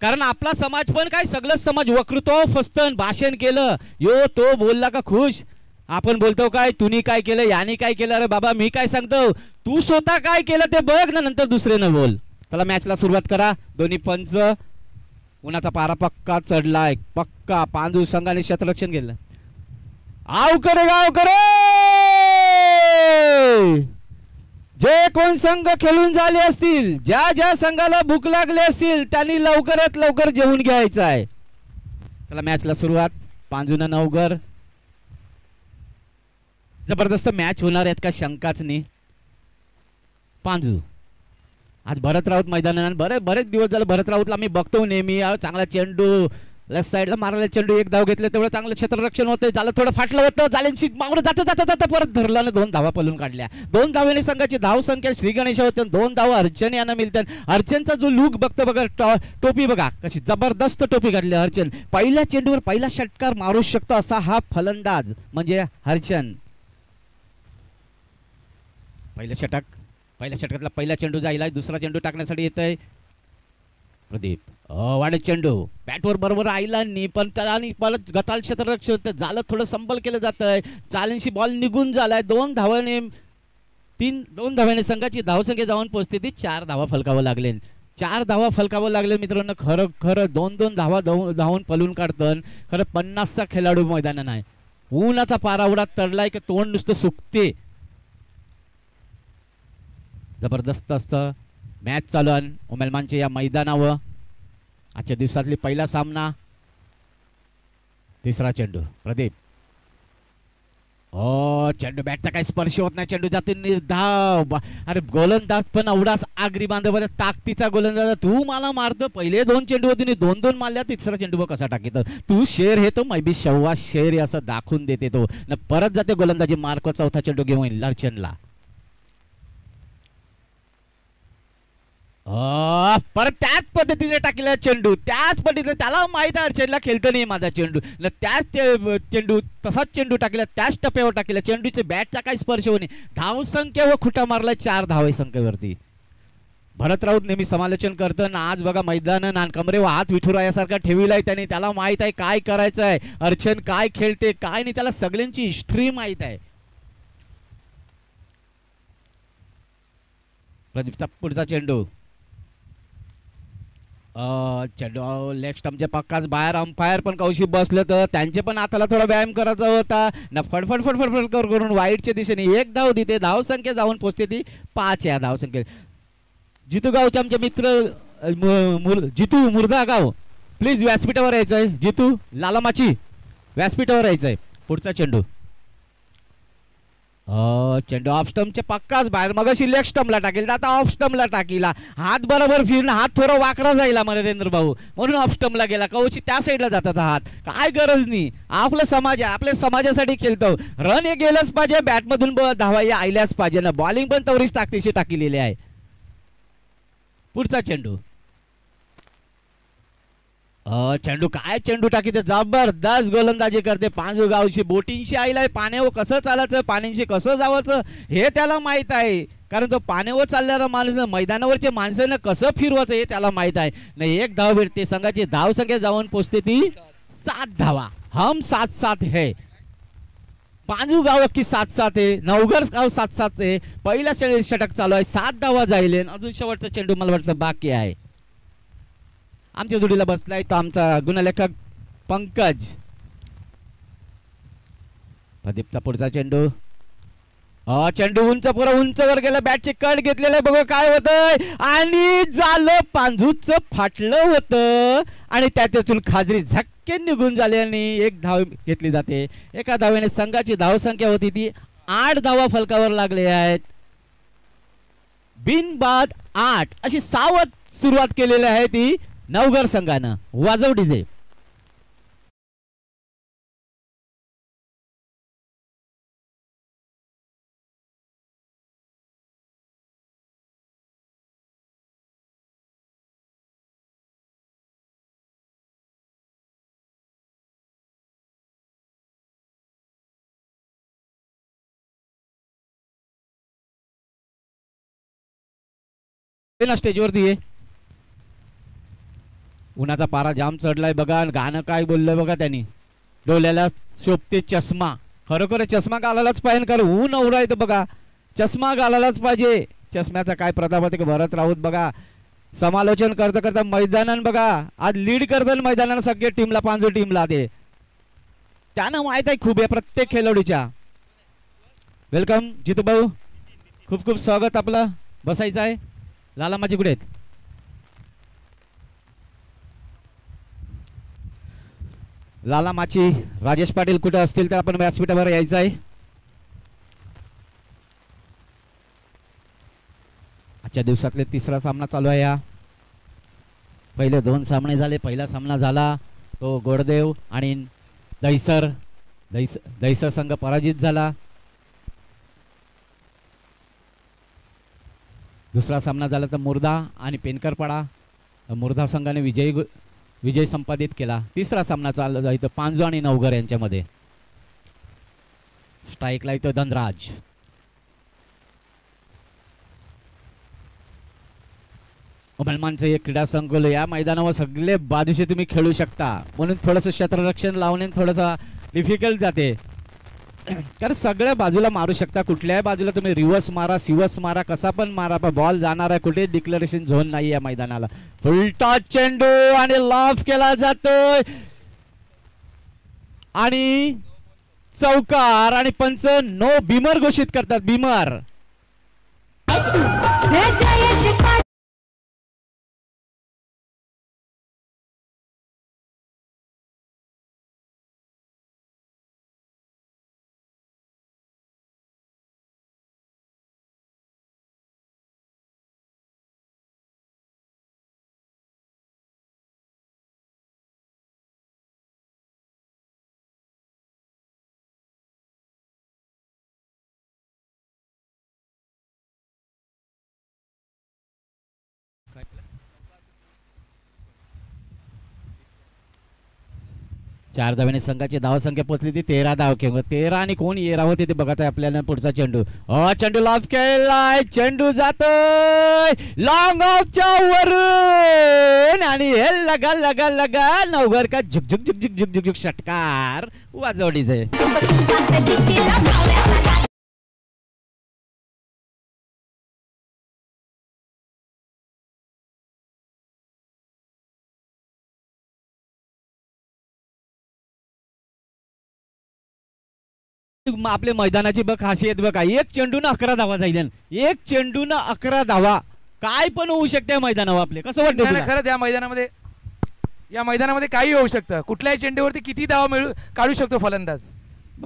कारण आपला समाज पण काय सगळं समाज वक्तृत्व फस्तन भाषण केलं यो तो बोलला का खुश. आपण बोलतो काय तुम्ही काय केलं याने काय केलं. अरे बाबा मी काय सांगतो तू स्वतः काय केलं ते बघ ना नंतर दुसरे न बोल. चला मॅचला सुरुवात करा. दोन्ही पंच. उन्हाचा पारा पक्का चढलाय पक्का. पांडू संघाने क्षेत्ररक्षण केलं. आव करे जे कोण संघ खेळून झाले असतील ज्या ज्या संघाला भूक लागली असतील त्यांनी लवकरात लवकर जेवून घ्यायचं आहे. चला मॅचला सुरुवात. पांजुना नवगर. जबरदस्त मॅच होणार आहेत का शंकाच नाही. पांजू आज भरत राऊत मैदानात बरेच दिवस झाले. भरत राऊतला आम्ही बघतो नेहमी. चांगला चेंडू लेफ्ट साइडला मारला चेंडू. एक धाव घेतले तेवढं चांगलं क्षेत्ररक्षण होतं. झालं थोडं फाटलं होतं. जालेंशी मागून जाता परत धरला ना 2 धावा पळून काढल्या. 2 धावेने संघाची धाव संख्या श्री गणेश होते. 2 धाव अर्चन यांना मिळतात. अर्चनचा जो लुक बघतो बघा टोपी बघा कशी जबरदस्त टोपी काढली अर्चन. पहिल्या चेंडूवर पहिला षटकार मारू शकतो असा हा फलंदाज म्हणजे अर्चन. पहिल्या षटकातला पहिला चेंडू जायला. दुसरा चेंडू टाकण्यासाठी येत आहे प्रदीप. वाढत चेंडू बॅटवर बरोबर आईला नाही पण त्याला परत गताल क्षेत्ररक्षण झालं. थोडं संबल केलं जात आहे. चालेंशी बॉल निघून झालाय. 2 धाव्याने संघाची धावसंख्या जाऊन पोहोचते ती 4 धावा फलकावं लागले. 4 धावा फलकावं लागले मित्रांनो. खरं 2 धावा धावून पळून काढतं. खरं 50चा खेळाडू मैदानात आहे. उन्हाचा पारा उडा तडलाय की तोंड नुसतं सुकते. जबरदस्त असतं मॅच चालू आहे उमेलमानच्या या मैदानावर. आजच्या दिवसातली पहिला सामना. तिसरा चेंडू प्रदीप. चेंडू बॅटचा काही स्पर्श होत नाही. चेंडू जाते निर्धाव. अरे गोलंदाज पण एवढाच आगरी बांधव ताकदीचा गोलंदाज. तू मला मारतो. पहिले 2 चेंडू होते 2 मारल्या. तिसरा चेंडू कसा टाकीत तू शेर हे तो मैबी शव्वा शेर असं दाखवून देते तो न परत जाते गोलंदाजी मार्क. चौथा चेंडू घेऊन अर्चनला. परत त्याच पद्धतीने टाकलेला चेंडू. त्याच पद्धतीने त्याला माहित आहे अर्चनला खेळतो नाही माझा चेंडू. त्याच चेंडू तसाच चेंडू टाकला. त्याच टप्प्यावर टाकला. चेंडूचे बॅटचा काही स्पर्श होणे. धाव संख्या व खुटा मारला 4 धावे संख्येवरती. भरत राऊत नेहमी समालोचन करतं ना आज बघा मैदान कमरेवर हात विठुरायासारखा ठेविलाय त्याने. त्याला माहित आहे काय करायचं आहे. अर्चन काय खेळते काय नाही त्याला सगळ्यांची हिस्ट्री माहित आहे. प्रदीपचा पुढचा चेंडू. चेंडू लेग स्टंपच्या पक्काच बाहेर. अंपायर पण कौशिक बसलं तर त्यांचे पण हाताला थोडा व्यायाम करायचा होता ना. फडफड करून वाईटच्या दिशेने 1 धाव देते. धाव संख्या जाऊन पोचते ती 5 या धाव संख्या. जितू गावचे आमचे मित्र जितू मुर्दागाव प्लीज व्यासपीठावर यायचंय. जितू लालामाची व्यासपीठावर यायचंय. पुढचा चेंडू. चेंडू ऑफ स्टंपच्या पक्काच बाहेर. मग लेग स्टंपला टाकेल आता ऑफ स्टंपला टाकीला. हात बरोबर फिरणं. हात थोडा वाकरा जायला नरेंद्र भाऊ म्हणून ऑफ स्टंपला गेला. कवची त्या साईडला जातात हात. काय गरज नाही. आपला समाज आहे. आपल्या समाजासाठी खेळतो. रन हे गेलंच पाहिजे. बॅटमधून धावा आयल्याच पाहिजे ना. बॉलिंग पण तेवढीच ताकदीशी टाकलेली आहे. पुढचा चेंडू. चेंडू काय चेंडू टाकीते. जबरदस्त गोलंदाजी करते. पांजू गावची बोटींशी आईलाय. पाण्यावर कसं चालायचं पाण्याशी कसं जावायचं हे त्याला माहित आहे. कारण तो पाण्यावर चालणारा माणूस मैदानावरचे माणसांना कसं फिरवायचं हे त्याला माहित आहे. नाही 1 धाव भेटते. संघाची धाव संख्या जाऊन पोचते ती 7 धावा. हम 7-7 है. पांजू गाव की 7-7 आहे. नवगर गाव 7-7 आहे. पहिला षटक चालू आहे. 7 धावा जाईल. अजून शेवटचा चेंडू मला वाटतं बाकी आहे. आमच्या जोडीला बसलाय तो आमचा गुणलेखक पंकज. प्रदीपचा पुढचा चेंडू. चेंडू उंचवर गेला. बॅटचे कट घेतलेले बघू काय होतंय. आणि झालं पांजूच फाटलं होतं आणि त्यातून खाजरी झक्के निघून झाले आणि 1 धाव घेतली जाते. एका धावेने संघाची धावसंख्या होती ती 8 धावा फलकावर लागले आहेत. बिनबाद 8 अशी सावध सुरुवात केलेली आहे ती नवगर संघानं. वाजव डीजे. स्टेजवरती आहे. उन्हाचा पारा जाम चढलाय बघा. गाणं काय बोललं बघा त्यांनी. डोल्याला शोभते चष्मा. खरोखर चष्मा घालायलाच पाहिजे कारण ऊन एवढा येतं बघा. चष्मा घालायलाच पाहिजे. चष्म्याचा काय प्रताप होते भरत राऊत बघा समालोचन करता करता मैदानान बघा आज लीड करतात मैदानानं सगळे टीमला पांजू टीमला ते त्यानं माहित आहे खूप आहे प्रत्येक खेळाडूच्या. वेलकम जितू भाऊ खूप खूप स्वागत आपलं. बसायचं आहे. लाला माझी कुठे आहेत. लाला माची राजेश पाटील कुठे असतील तर आपण व्यासपीठावर यायचं आहे. आजच्या दिवसातले तिसरा सामना चालू आहे. या पहिले 2 सामने झाले. पहिला सामना झाला तो गोडदेव आणि दहिसर संघ पराजित झाला. दुसरा सामना झाला तर मुर्दा आणि पेनकरपाडा मुर्दा संघाने विजय संपादित केला. तिसरा सामना चालला इथं पांजू आणि नवघर यांच्यामध्ये. स्ट्राईकला इथं धनराज. मनमानचं एक क्रीडा संकुल या मैदानावर सगळे बाजूचे तुम्ही खेळू शकता म्हणून थोडंसं क्षेत्ररक्षण लावणे थोडंसं डिफिकल्ट जाते कारण सगळ्या बाजूला मारू शकता. कुठल्याही बाजूला तुम्ही रिव्हर्स मारा सिव्हर्स मारा कसा पण मारा पण बॉल जाणार आहे. कुठे डिक्लेरेशन झोन नाही या मैदानाला. फुलटॉस चेंडू आणि लॉफ केला जातोय आणि चौकार आणि पंच नो बिमर घोषित करतात. बिमर चार धाव्याने संघाची धावसंख्या पोहोचली ती 13 धाव किंवा 13 आणि कोण येरावं ते बघत आहे आपल्याला. पुढचा चेंडू चेंडू लॉफ केलाय. चेंडू जातोय लॉंग ऑफच्या वरून आणि हे लगा लगा लगा नवघर का झुक झुक झुक झुक झुक झुक षटकार वाजवडीचे. आपल्या मैदानाची बघ खासियत बघा. एक चेंडून 11 धावा जाईल. एक चेंडून 11 धावा काय पण होऊ शकते मैदानावर. आपले कसं वाटतं खरंच या मैदानामध्ये काही होऊ शकतं. कुठल्याही चेंडूवरती किती धावा काढू शकतो फलंदाज.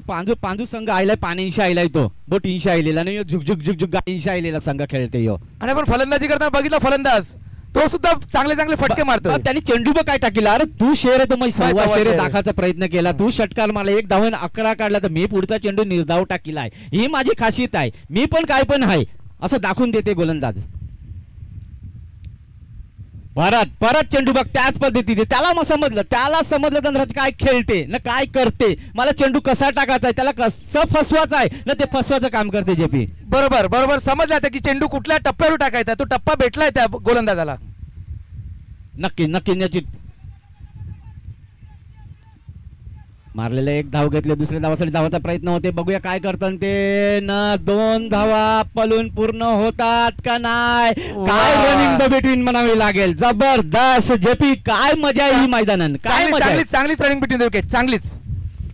पांजू संघ आयलाय पाणीशी आयलाय तो बोटींशी आयलेला नाही झुक झुक झुक झुक गाडींशी आयलेला संघ खेळते यो. आणि आपण फलंदाजी करताना बघितलं फलंदाज तो सुद्धा चांगले चांगले फटके मारतो. त्यांनी चेंडू बघ काय टाकीला. अरे तू शेर आहे तर मग 1.25 शेर दाखाचा प्रयत्न केला. तू षटकार मारला 1 धावन 11 काढला तर मी पुढचा चेंडू निर्धाव टाकीला आहे. ही माझी खासियत आहे. मी पण काय पण आहे असं दाखवून देते गोलंदाज. परत चेंडू बघ त्याच पद्धतीने त्याला मग समजलं धनराज काय खेळते ना काय करते. मला चेंडू कसा टाकायचा आहे त्याला कसं फसवायचं आहे ना ते फसवायचं काम करते जेपी. बरोबर समजलं आता की चेंडू कुठल्या टप्प्यावर टाकायचा. तो टप्पा भेटलाय त्या गोलंदाजाला. नक्की याची मारलेले 1 धाव घेतले. दुसऱ्या धावासाठी धावाचा प्रयत्न होते. बघूया काय करतात ते. 2 धावा पलून पूर्ण होतात का नाही. काय रनिंग द बिटवीन म्हणावी लागेल. जबरदस्त जेपी काय मजा आहे ही मैदानात. काय मजा चांगलीच रनिंग बिटवीन विकेट चांगलीच.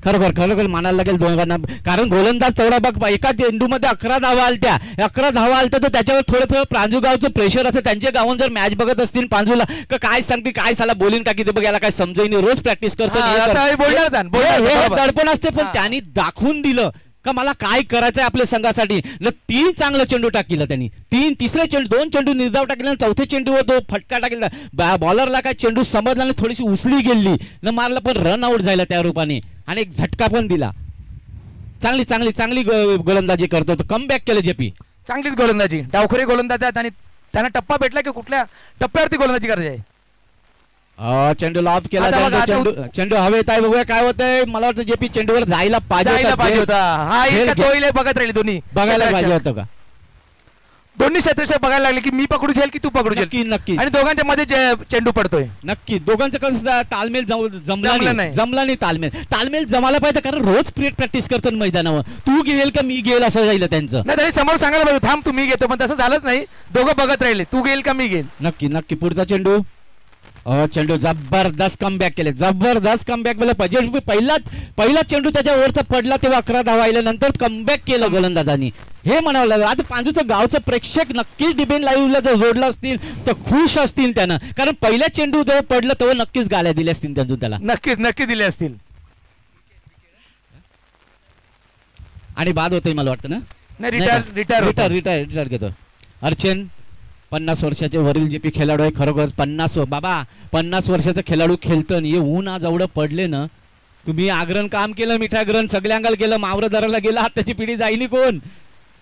खरोखर मानायला लागेल दोघांना कारण गोलंदाज तेवढा बघ एका चेंडू मध्ये 11 धावा आलत्या. 11 धावा आलत्या तर त्याच्यावर थोडं प्रांजू गावचं प्रेशर असं त्यांच्या गावात जर मॅच बघत असतील पांजूला काय सांगते काय साला बोलिंग टाकी बघ याला काय समजायनी रोज प्रॅक्टिस करतो. दडपण असते पण त्यांनी दाखवून दिलं का मला काय करायचंय आपल्या संघासाठी. 3 चांगलं चेंडू टाकीला त्यांनी. तिसरे चेंडू 2 चेंडू निर्धाव टाकले. चौथे चेंडूवर तो फटका टाकला. बॉलरला काय चेंडू समजला नाही थोडीशी उसली गेली न मारला पण रन आउट झाला त्या रूपाने आणि एक झटका पण दिला. चांगली गोलंदाजी करतो. कमबॅक केलं जेपी. चांगलीच गोलंदाजी. डावखोरी गोलंदाज आहेत आणि त्यांना टप्पा भेटला की कुठल्या टप्प्यावरती गोलंदाजी करायची आहे. चेंडू लॉफ केला. चेंडू हवेत आहे. बघूया काय होतंय. मला वाटतं जेपी चेंडूवर जायला पाहिजे होता. हा बघत राहिले दोन्ही बघायला पाहिजे होतं का. दोन्ही क्षेत्ररक्षक बघायला लागले की मी पकडू झेल की तू पकडू झेल, नक्की नक्की आणि दोघांच्या मध्ये चेंडू पडतोय. नक्की दोघांचं कसं तालमेल जमला नाही. जमला नाही तालमेल जमायला पाहिजे, कारण रोज क्रिकेट प्रॅक्टिस करतो ना मैदानावर. तू घेईल का मी घेईल असं राहिलं त्यांचं. नाही तरी समोर सांगायला पाहिजे थांब तू मी घेतो, पण तसं झालंच नाही. दोघं बघत राहिले तू घेईल का मी घेईल. नक्की नक्की पुढचा चेंडू. चेंडू जबरदस्त कमबॅक केले, जबरदस्त कमबॅक केलं पाहिजे. पहिला चेंडू त्याच्या वरचा पडला तेव्हा 11 धावा आल्या, नंतर कमबॅक केलं गोलंदाजांनी. हे म्हणावं लागलं. आता पांजूचं गावचं प्रेक्षक नक्कीच डिबेन लाईव्हला जर जोडलं असतील तर खुश असतील त्यानं, कारण पहिल्या चेंडू जेव्हा पडलं तेव्हा नक्कीच गाल्या दिल्या असतील त्यांनी त्याला. नक्की दिले असतील. आणि बाद होतंय मला वाटतं ना. रिटायर घेतो अर्चन. 50 वर्षाचे वरील जे पी खेळाडू आहे, खरोखर 50 वर्षाचा खेळाडू खेळतं. हे ऊन आज एवढं पडले ना. तुम्ही आग्रहण काम केलं, मिठाग्रहण सगळ्यांगाला गेलं, मावरदाराला गेलं, आताची पिढी जाईनी कोण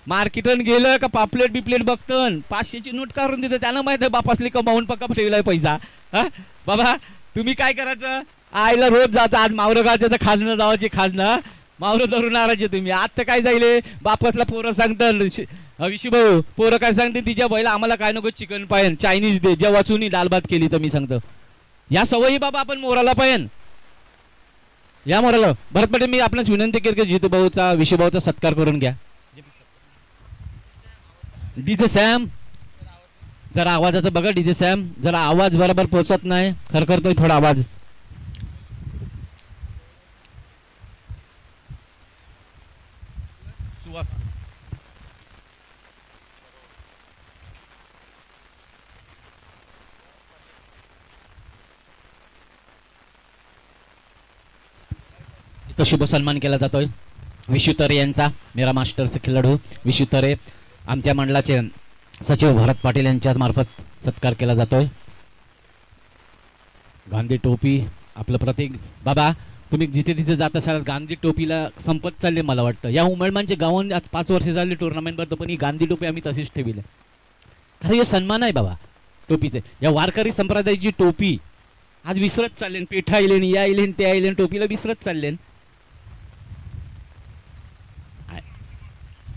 मार्केटन गेलं का पापलेट बिप्लेट बघतं. 500ची नोट काढून देतं, त्यानं माहित आहे बापासली कमावून पक्का ठेवलाय पैसा. हा बाबा तुम्ही काय करायचं, आईला रोज जायचं. आज मावरं गावचं तर खाजणं जावायची, खाजणं मावरं धरून आणायचे तुम्ही. आता काय जाईल बापासला पोरं सांगतात, विशूभाऊ पोरं काय सांगते तिच्या बैला आम्हाला काय नको चिकन पायन चायनीज दे, जेव्हा वाचून डाल भात केली तर मी सांगतो या सवयी बाबा आपण मोराला पायन. या मोराला भरत पटेल मी आपल्यास विनंती केली की जितूभाऊचा विशूभाऊचा सत्कार करून घ्या. डीजे सॅम जरा आवाजाचं बघा. डीजे सॅम जरा आवाज बरोबर पोहोचत नाही, खरखरतोय थोडा आवाज. तो शुभ सन्मान केला जातोय विशू तरे यांचा. मेरा मास्टरचे खेळाडू विशू तरे, आमच्या मंडळाचे सचिव भरत पाटील यांच्या मार्फत सत्कार केला जातोय. गांधी टोपी आपलं प्रतीक. बाबा तुम्ही जिथे तिथे जात असाल गांधी टोपीला संपत चालले मला वाटतं. या उमरमानचे गावात आज 5 वर्ष झाली टुर्नामेंट भरतो, पण ही गांधी टोपी आम्ही तशीच ठेवली. खरं हे सन्मान आहे बाबा टोपीचे. या वारकरी संप्रदायाची टोपी आज विसरत चालले. पेठा आईलेन, या आईलेन, त्या आईलेन, टोपीला विसरत चालले.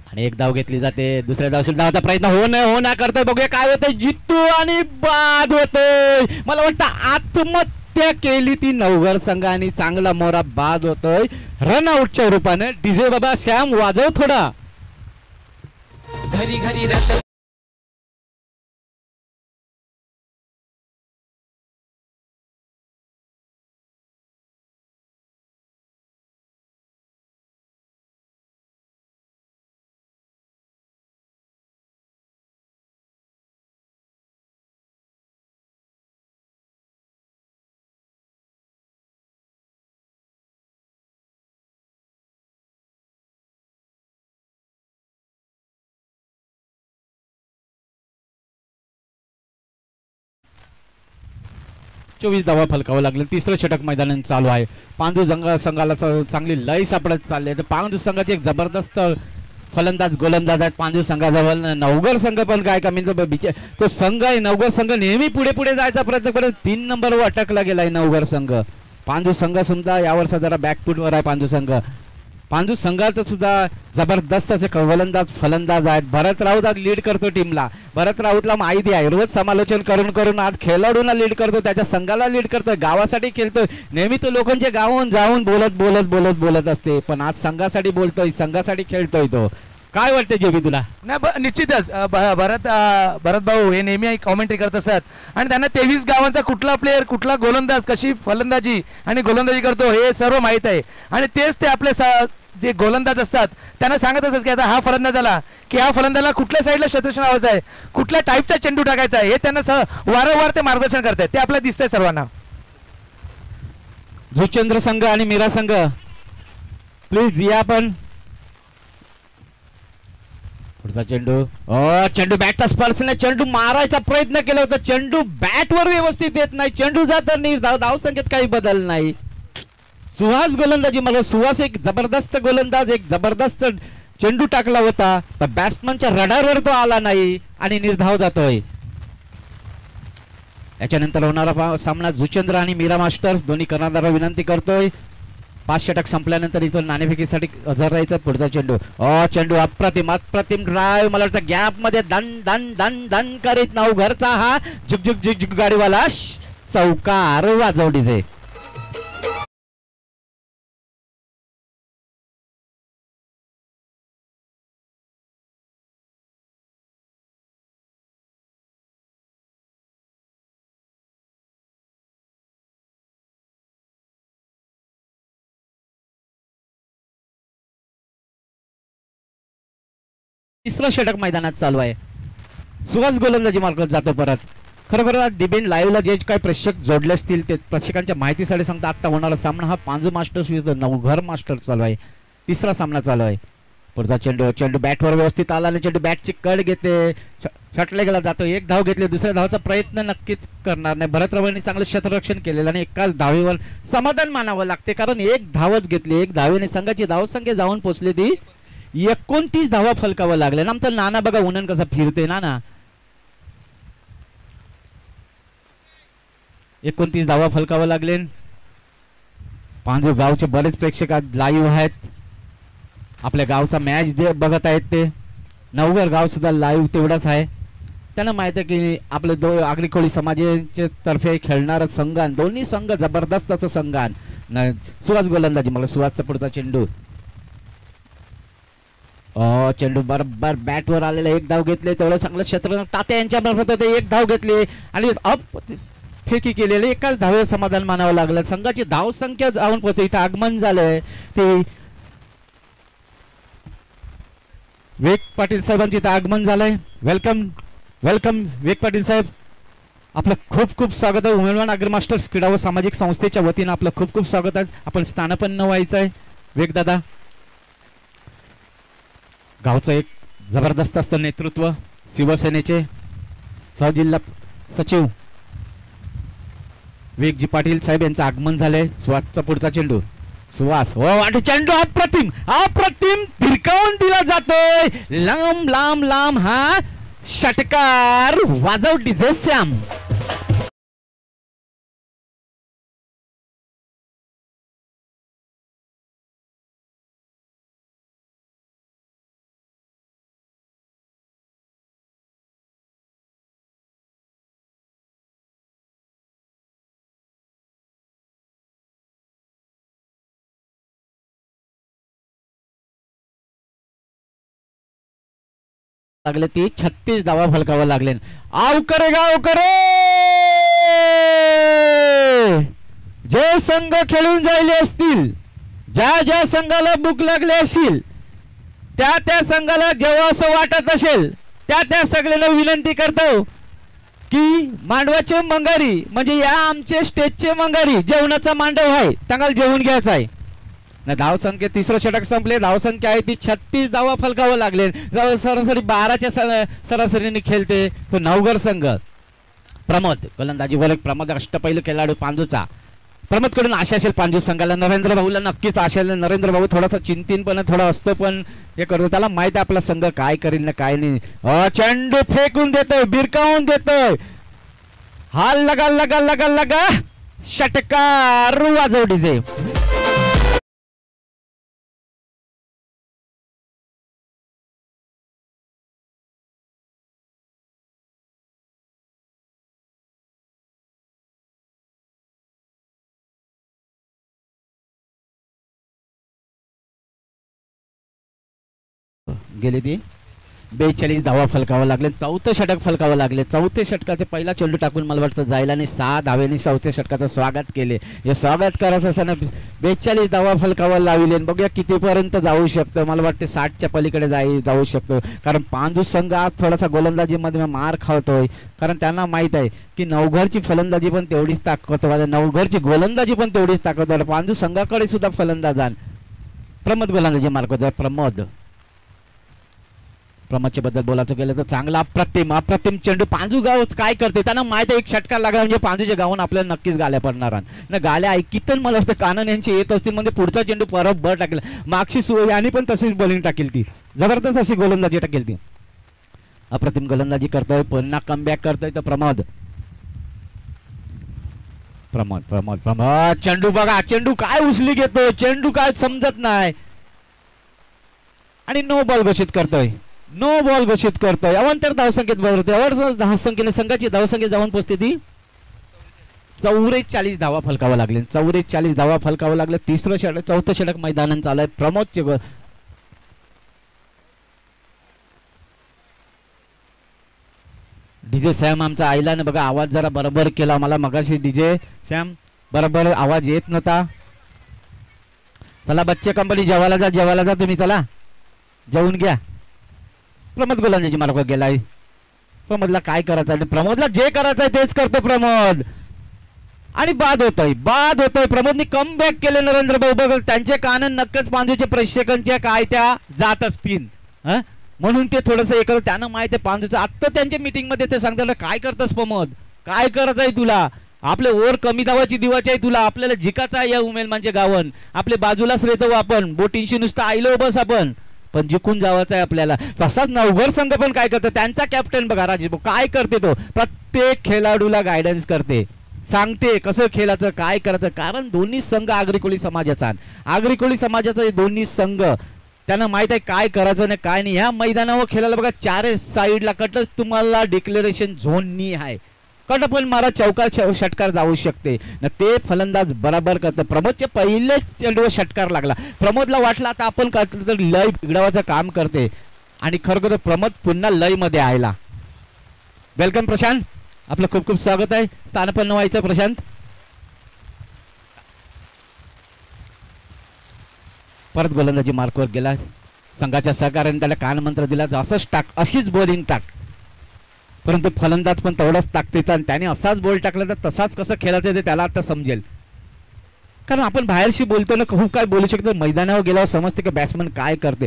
आणि एक धाव घेतली जाते, दुसऱ्या धावाचा प्रयत्न हो ना करतोय. बघूया काय होतंय. जित्तू आणि बाद होतोय. मला वाटतं आत्महत्या केली ती नवघर संघ आणि चांगला मोरा बाद होतोय रनआउटच्या रूपाने. डीजे बाबा श्याम वाजव थोडा. घरी घरी 24 धावा फलकावं लागले. तिसरं षटक मैदानात चालू आहे. पांडू संघाला चांगली लय सापडत चालली आहे. पांडू संघाचे एक जबरदस्त फलंदाज गोलंदाज आहेत पांडू संघाजवळ. नवघर संघ पण काय कमी तो संघ आहे नवघर संघ नेहमी पुढे पुढे जायचा प्रयत्न करत 3 नंबरवर अटकला गेलाय नवघर संघ. पांडू संघ सुद्धा यावर्षी जरा बॅकफूटवर आहे. पांडू संघ संघात सुद्धा जबरदस्त असे गोलंदाज फलंदाज आहेत. भरत राऊत आज लीड करतो टीमला. भरत राऊतला माहिती आहे रोज समालोचन करून करून आज खेळाडूंना लीड करतो, त्याच्या संघाला लीड करतो, गावासाठी खेळतोय. नेहमी तो लोकांच्या गावाहून जाऊन बोलत असते, पण आज संघासाठी बोलतोय, संघासाठी खेळतोय. तो काय वाटतं जेबी तुला? नाही निश्चितच भरत भाऊ हे नेहमी कॉमेंट्री करत असतात आणि त्यांना 23 गावांचा कुठला प्लेअर कुठला गोलंदाज कशी फलंदाजी आणि गोलंदाजी करतो हे सर्व माहीत आहे. आणि तेच ते आपले जे गोलंदाज असतात त्यांना सांगत असतात की आता हा फलंदाज आला की ह्या फलंदाजाला कुठल्या साईडला क्षेत्ररक्षण लावायचं आहे, कुठल्या टाईपचा चेंडू टाकायचा आहे, हे त्यांना वारंवार ते मार्गदर्शन करतात. ते आपल्याला दिसतंय सर्वांना. जुचंद्र संघ आणि मीरा संघ प्लीज या. पण पुढचा चेंडू बॅटचा स्पर्श नाही. चेंडू मारायचा प्रयत्न केला होता, चेंडू बॅटवर व्यवस्थित येत नाही. चेंडू जात नाही. धाव संख्येत काही बदल नाही. सुहास गोलंदाजी मला सुहास एक जबरदस्त गोलंदाज एक जबरदस्त चेंडू टाकला होता, तर बॅट्समनच्या रडारवर तो आला नाही आणि निर्धाव जातोय. याच्यानंतर होणारा सामना जुचंद्र आणि मीरा मास्टर्स दोन्ही कर्णधार विनंती करतोय 5 षटक संपल्यानंतर इथं नाणेफेकीसाठी हजर राहायचं. पुढचा चेंडू, चेंडू अप्रतिम अप्रतिम ड्राईव्ह, मला वाटतं गॅप मध्ये दन दन दन दन करीत नाव घरचा हा झुक झुक झुक झुक गाडीवाला चौकार वाजवडीचे. तिसरं षटक मैदानात चालू आहे. सुहास गोलंदाजी मार्गात जातो परत. खरोखर डिबेन लाईव्हला जे काही प्रेक्षक जोडले असतील ते प्रेक्षकांच्या माहितीसाठी सांगता आता होणारा सामना हा पांजू मास्टर्स विरुद्ध नवघर मास्टर्स चालू आहे. तिसरा सामना चालू आहे. पुढचा चेंडू, चेंडू बॅटवर व्यवस्थित आला आणि चेंडू बॅटची कड घेते, षटले गेला जातो. एक धाव घेतली, दुसऱ्या धावाचा प्रयत्न नक्कीच करणार नाही. भरत रवानी चांगलं क्षेत्ररक्षण केलेलं आणि एकाच धावेवर समाधान मानावं लागते, कारण एक धावच घेतली. एक धावेने संघाची धावसंख्या जाऊन पोहोचली ती 29 धावा फलकावं लागले ना. आमचं नाना बघा उन्हन कसं फिरते ना. 29 धावा फलकावं लागले. पांजू गावचे बरेच प्रेक्षक लाईव्ह आहेत, आपल्या गावचा मॅच बघत आहेत. ते नवघर गाव सुद्धा लाईव्ह तेवढाच आहे. त्यांना माहित आहे की आपले आगरी कोळी समाजाचे तर्फे खेळणारा संघ, दोन्ही संघ जबरदस्त असं संघ. सुहास गोलंदाजी, मला सुहासचा पुढचा चेंडू, चेंडू बरोबर बॅटवर आलेला. एक धाव घेतले, तेवढं चांगलं क्षेत्र तात्या यांच्या मार्फत होते. एक धाव घेतली आणि अप फेकी केलेले, एकाच धावेवर समाधान मानावं लागलं. संघाची धाव संख्या जाऊन पोहोचते. इथं आगमन झालंय ते वेग पाटील साहेबांचे इथं आगमन झालंय. वेलकम वेलकम वेग पाटील साहेब, आपलं खूप खूप स्वागत आहे. उमेदवार अग्र मास्टर्स क्रीडा व सामाजिक संस्थेच्या वतीनं आपलं खूप खूप स्वागत आहे. आपण स्थानपन्न व्हायचं आहे. वेग दादा, गावचं एक जबरदस्त असतं नेतृत्व, शिवसेनेचे सहजिल्हा सचिव वेगजी पाटील साहेब यांचं आगमन झालंय. सुहासचा पुढचा चेंडू, सुहास वाट चेंडू अप्रतिम अप्रतिम भिरकावून दिला जातोय. लांब लांब लांब हा षटकार वाजव डीजे श्याम. लागले ती 36 धावा फलकावं लागले. आवकरे गावकरे, जे संघ खेळून जायले असतील, ज्या ज्या संघाला बुक लागले असतील, त्या संघाला जेव्हा असं वाटत असेल त्या सगळ्यांना विनंती करतो की मांडवाचे मंगारी म्हणजे या आमचे स्टेजचे मंगारी जेवणाचा मांडव आहे, त्यांना जेवून घ्यायचं आहे. धाव संख्या तिसरं षटक संपले. धाव संख्या आहे ती 36 धावा फलकावं लागले. सरासरी 12च्या सरासरीने खेळते तो नवघर संघ. प्रमोद गोलंदाजी वर, प्रमोद अष्टपैलू खेळाडू पांजूचा. प्रमोद कडून आशा असेल पांजू संघाला, नरेंद्र भाऊला नक्कीच आशा. नरेंद्र भाऊ थोडासा चिंतीन पण थोडा असतो, पण हे करतो, त्याला माहित आहे आपला संघ काय करील ना काय नाही. चेंडू फेकून देतोय, बिरकावून देतोय, हा लगा लगा लगा लगा षटकार वाजव डीजे. गेले ती 42 धावा फलकावं लागले. चौथे षटक फलकावं लागले. चौथे षटकाचे पहिला चेंडू टाकून मला वाटतं जायला आणि 6 धावेने चौथ्या षटकाचं स्वागत केले. हे स्वागत करायचं असताना 42 धावा फलकावं लावले. बघूया कितीपर्यंत जाऊ शकतो. मला वाटतं 60च्या पलीकडे जाऊ शकतो, कारण पांजू संघ आज थोडासा गोलंदाजीमध्ये मार खावतोय, कारण त्यांना माहित आहे की नवघरची फलंदाजी पण तेवढीच ताकदवार, नवघरची गोलंदाजी पण तेवढीच ताकदवार. पांजू संघाकडे सुद्धा फलंदाजान प्रमोद गोलंदाजी मार्ग. प्रमोदच्या बद्दल बोलायचं गेलं तर चांगला अप्रतिम अप्रतिम चेंडू. पांजू गाव काय करते त्यांना माहित आहे, एक षटकार लागला म्हणजे पांजूच्या गावून आपल्याला नक्कीच गाल्या पडणार ना. गाल्या ऐकितन मला वाटतं कानन यांची येत असतील म्हणजे पुढचा चेंडू परत बर टाकेल. मागची सोय आणि पण तशीच बॉलिंग टाकेल, ती जबरदस्त अशी गोलंदाजी टाकेल. ती अप्रतिम गोलंदाजी करतोय, पुन्हा कमबॅक करतोय तर प्रमोद प्रमोद प्रमोद प्रमोद चेंडू बघा, चेंडू काय उचली घेतो, चेंडू काय समजत नाही आणि नो बॉल घोषित करतोय, नो बॉल घोषित करतोय. अवांतर धावसंख्येत बदलते, अवांतर धावसंख्येने संघाची धावसंख्या जाऊन पोहोचते ती 44 धावा फलकावं लागले, 44 धावा फलकावं लागले. तिसरं षटक, चौथं षटक मैदानात चालू प्रमोदचे गोल. डीजे सॅम आमचा आईला बघा आवाज जरा बरोबर केला मला मगाशी. डीजे सॅम बरोबर आवाज येत नव्हता. चला बच्चे कंपनी जेवायला जा, जेवायला जा तुम्ही, चला जेवून घ्या. प्रमोद गोलंदाजी मार्ग गेलाय. प्रमोदला काय करायचं आहे, प्रमोदला जे करायचं आहे तेच करतो प्रमोद आणि बाद होतोय, बाद होतोय. प्रमोदने कम बॅक केले. नरेंद्र भाऊ बघ त्यांचे कान नक्कीच पांजूच्या प्रेक्षकांच्या काय त्या जात असतील म्हणून ते थोडस एक त्यांना माहित आहे पांजूचं. आत्ता त्यांच्या मीटिंग मध्ये ते सांगतात काय करतस प्रमोद, काय करायचं आहे तुला, आपले ओव्हर कमी धावाची दिवाची आहे तुला, आपल्याला जिकाचा आहे या उमेल म्हणजे गावन, आपले बाजूलाच रेतो आपण, बोटींशी नुसतं आयलो बस आपण, पण जिंकून जावाचं आहे आपल्याला. तसाच नवघर संघ पण काय करतो, त्यांचा कॅप्टन बघा राजेश भाऊ काय करते, तो प्रत्येक खेळाडूला गायडन्स करते, सांगते कसं खेळायचं काय करायचं. कारण दोन्ही संघ आगरी कोळी समाजाचा, आगरी कोळी समाजाचा हे दोन्ही संघ त्यांना माहित आहे काय करायचं नाही काय नाही. ह्या मैदानावर खेळायला बघा चारही साईडला कटच तुम्हाला डिक्लेरेशन झोननी आहे, कट पण मारा चौकार षटकार जाऊ शकते ना, ते फलंदाज बराबर करतं. प्रमोदचे पहिलेच चेंडूवर षटकार लागला, प्रमोदला वाटलं आता आपण तर लय बिघडवायचं काम करते आणि खरोखर प्रमोद पुन्हा लय मध्ये आयला. वेलकम प्रशांत, आपलं खूप खूप स्वागत आहे. स्थानपन्न व्हायचं प्रशांत. परत गोलंदाजी मार्कवर गेला, संघाच्या सहकार्याने त्याला कानमंत्र दिला असंच टाक, अशीच बॉलिंग टाक, परंतु फलंदाज पण तेवढाच ताकदीचा आणि त्याने असाच बॉल टाकला तर तसाच कसं खेळायचं ते त्याला आता समजेल. कारण आपण बाहेरशी बोलतो ना, खूप काय बोलू शकतो, मैदानावर गेल्यावर समजते की बॅट्समन काय करते.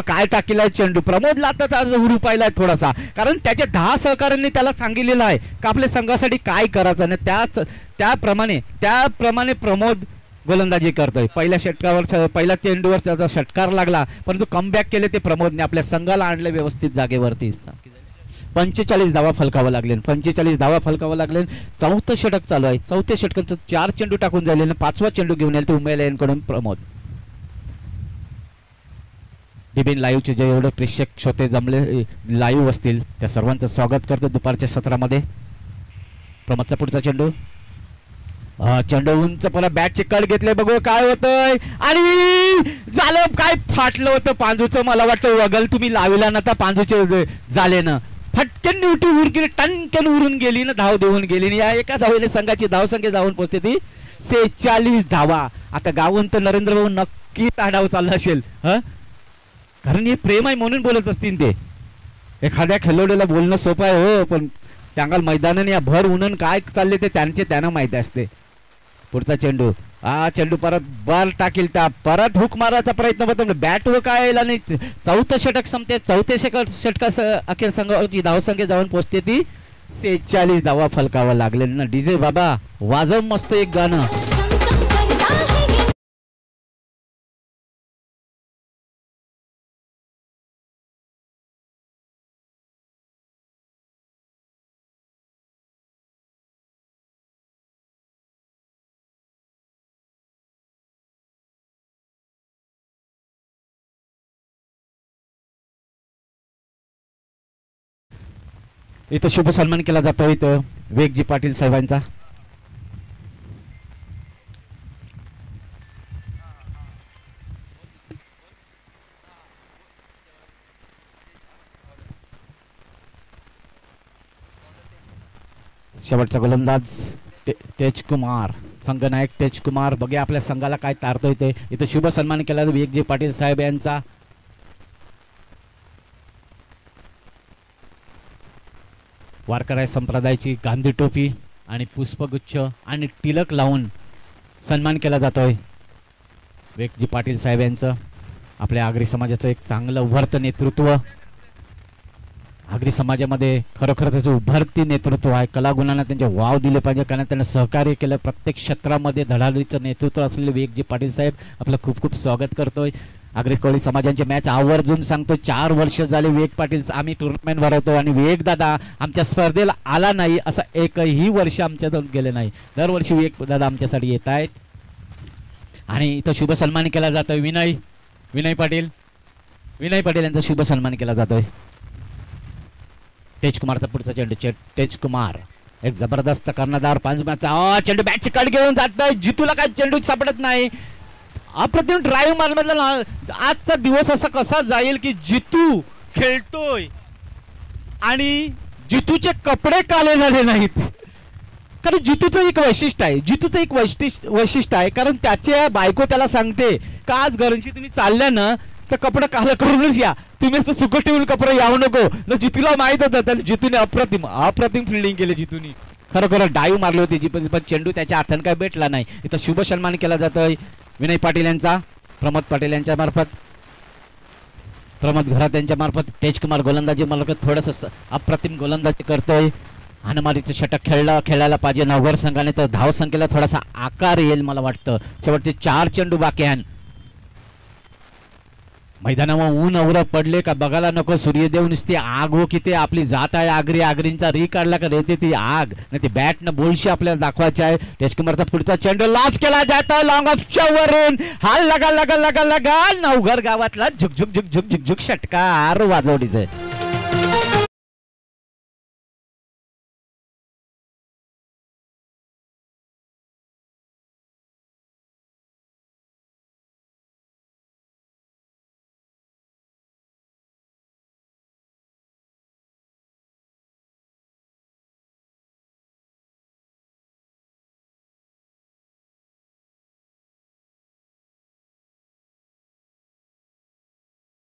काय टाकेलाय चेंडू, प्रमोदला आता हुरू पाहिलाय थोडासा, कारण त्याच्या 10 सहकाऱ्यांनी त्याला सांगितलेलं आहे का आपल्या संघासाठी काय करायचं नाही, त्याप्रमाणे प्रमोद गोलंदाजी करतोय. पहिल्या षटकावर पहिल्या चेंडूवर त्याचा षटकार लागला, परंतु कमबॅक केले ते प्रमोदने, आपल्या संघाला आणले व्यवस्थित जागेवरती. 45 धावा फलकावं लागले, 45 धावा फलकावं लागले. चौथं षटक चालू आहे, चौथ्या षटकाचं 4 चेंडू टाकून झाले, 5वा चेंडू घेऊन येईल ते उमेदवारांकडून प्रमोद. डिबिन लाईव्हचे जे एवढे प्रेक्षक श्रोते जमले लाईव्ह असतील त्या सर्वांचं स्वागत करतो दुपारच्या सत्रामध्ये. प्रमोदचा पुढचा चेंडू, चेंडू उंच पुन्हा बॅटचे कड घेतले, बघू काय होतंय आणि झालं काय, फाटलं होतं पांजूचं. मला वाटतं वगल तुम्ही लावला ना, पांजूचे झाले ना, फटकन उठी उर गेली, टनकन उरून गेली ना, धाव देऊन गेली. या एका धावेने संघाची धावसंख्या जाऊन पोहोचते ती 46 धावा. आता गावून तर नरेंद्र भाऊ नक्की ताडाव चालला असेल, कारण हे प्रेम आहे म्हणून बोलत असतील ते. एखाद्या खेळाडूला बोलणं सोपं आहे हो, पण त्यांना मैदानाने या भर उन्हन काय चालले ते त्यांना माहिती असते. पुढचा चेंडू, चेंडू परत बार टाकील, त्या परत हुक मारायचा प्रयत्न करतो, बॅट व काय नाही. चौथं षटक संपते, चौथ्या षटकास अखेर संघाची धावसंख्या जाऊन पोहोचते ती 46 धावा फलकावा लागले ना. डीजे बाबा वाजव मस्त एक गाणं. इथं शुभ सन्मान केला जातो इथं वेगजी पाटील साहेबांचा. शेवटचा गोलंदाज तेजकुमार, संघनायक तेजकुमार. बघे आपल्या संघाला काय तारतोय ते. इथं शुभ सन्मान केला वेगजी पाटील साहेब यांचा. वारकरी संप्रदायाची गांधी टोपी आणि पुष्पगुच्छ आणि टिलक लावून सन्मान केला जातोय वेगजी पाटील साहेब यांचं. आपल्या आगरी समाजाचं एक चांगलं उभरतं नेतृत्व, आगरी समाजामध्ये खरोखर त्याचं उभरती नेतृत्व आहे. कलागुणांना त्यांचे वाव दिले पाहिजे, कारण त्यांना सहकार्य केलं. प्रत्येक क्षेत्रामध्ये धडाडीचं नेतृत्व असलेले वेगजी पाटील साहेब आपलं खूप खूप स्वागत करतोय. आगरी कोळी समाजांची मॅच आवर्जून सांगतो 4 वर्ष झाले विवेक पाटील आम्ही टुर्नामेंट भरवतो आणि विवेक दादा आमच्या स्पर्धेला आला नाही असं एकही वर्ष आमच्यातून गेले नाही. दरवर्षी विवेक दादा आमच्यासाठी येत आहेत आणि इथं शुभ सन्मान केला जातोय. विनय पाटील यांचा शुभ सन्मान केला जातोय. तेजकुमारचा पुढचा चेंडू तेजकुमार एक जबरदस्त कर्णधार पांचम्याचा चेंडू बॅटची कट घेऊन जातोय. जितूला काय चेंडू सापडत नाही. अप्रतिम ड्राईव्ह मारला. आजचा दिवस असा कसा जाईल की जितू खेळतोय आणि जितूचे कपडे काले झाले नाहीत. कारण जितूचं एक वैशिष्ट्य आहे कारण त्याच्या बायको त्याला सांगते का आज घरची तुम्ही चालल्या ना तर कपडे काल करूनच या, तुम्ही असं सुकं ठेवून कपडे यावं नको. जितूला माहित होतं त्याला जितूने अप्रतिम फिल्डिंग केली. जितूने खरोखर डाईव्ह मारली होती पण चेंडू त्याच्या हाताने काय भेटला नाही. इथं शुभ सन्मान केला जातोय विनय पाटील यांचा प्रमोद पाटील यांच्या मार्फत, प्रमोद घरात यांच्या मार्फत. तेजकुमार गोलंदाजी मार्फत थोडस अप्रतिम गोलंदाजी करतोय. हानमारीचं षटक खेळायला पाहिजे नवघर संघाने तर धाव संख्येला थोडासा आकार येईल मला वाटतं. शेवटचे 4 चेंडू बाकी आहेत. मैदानावर ऊन अवरं पडले का बघायला नको. सूर्यदेव नुसती आग हो किती आपली जात आहे. आगरींचा री काढला का येते ती आग नाही ती बॅट न बोलशी आपल्याला दाखवायची आहे. तेजकुमारचा पुढचा चेंडू लाफ केला जातो लॉंग ऑफच्या वरून. हा लगा नवघर गावातला झुक षटकार वाजवडीचे.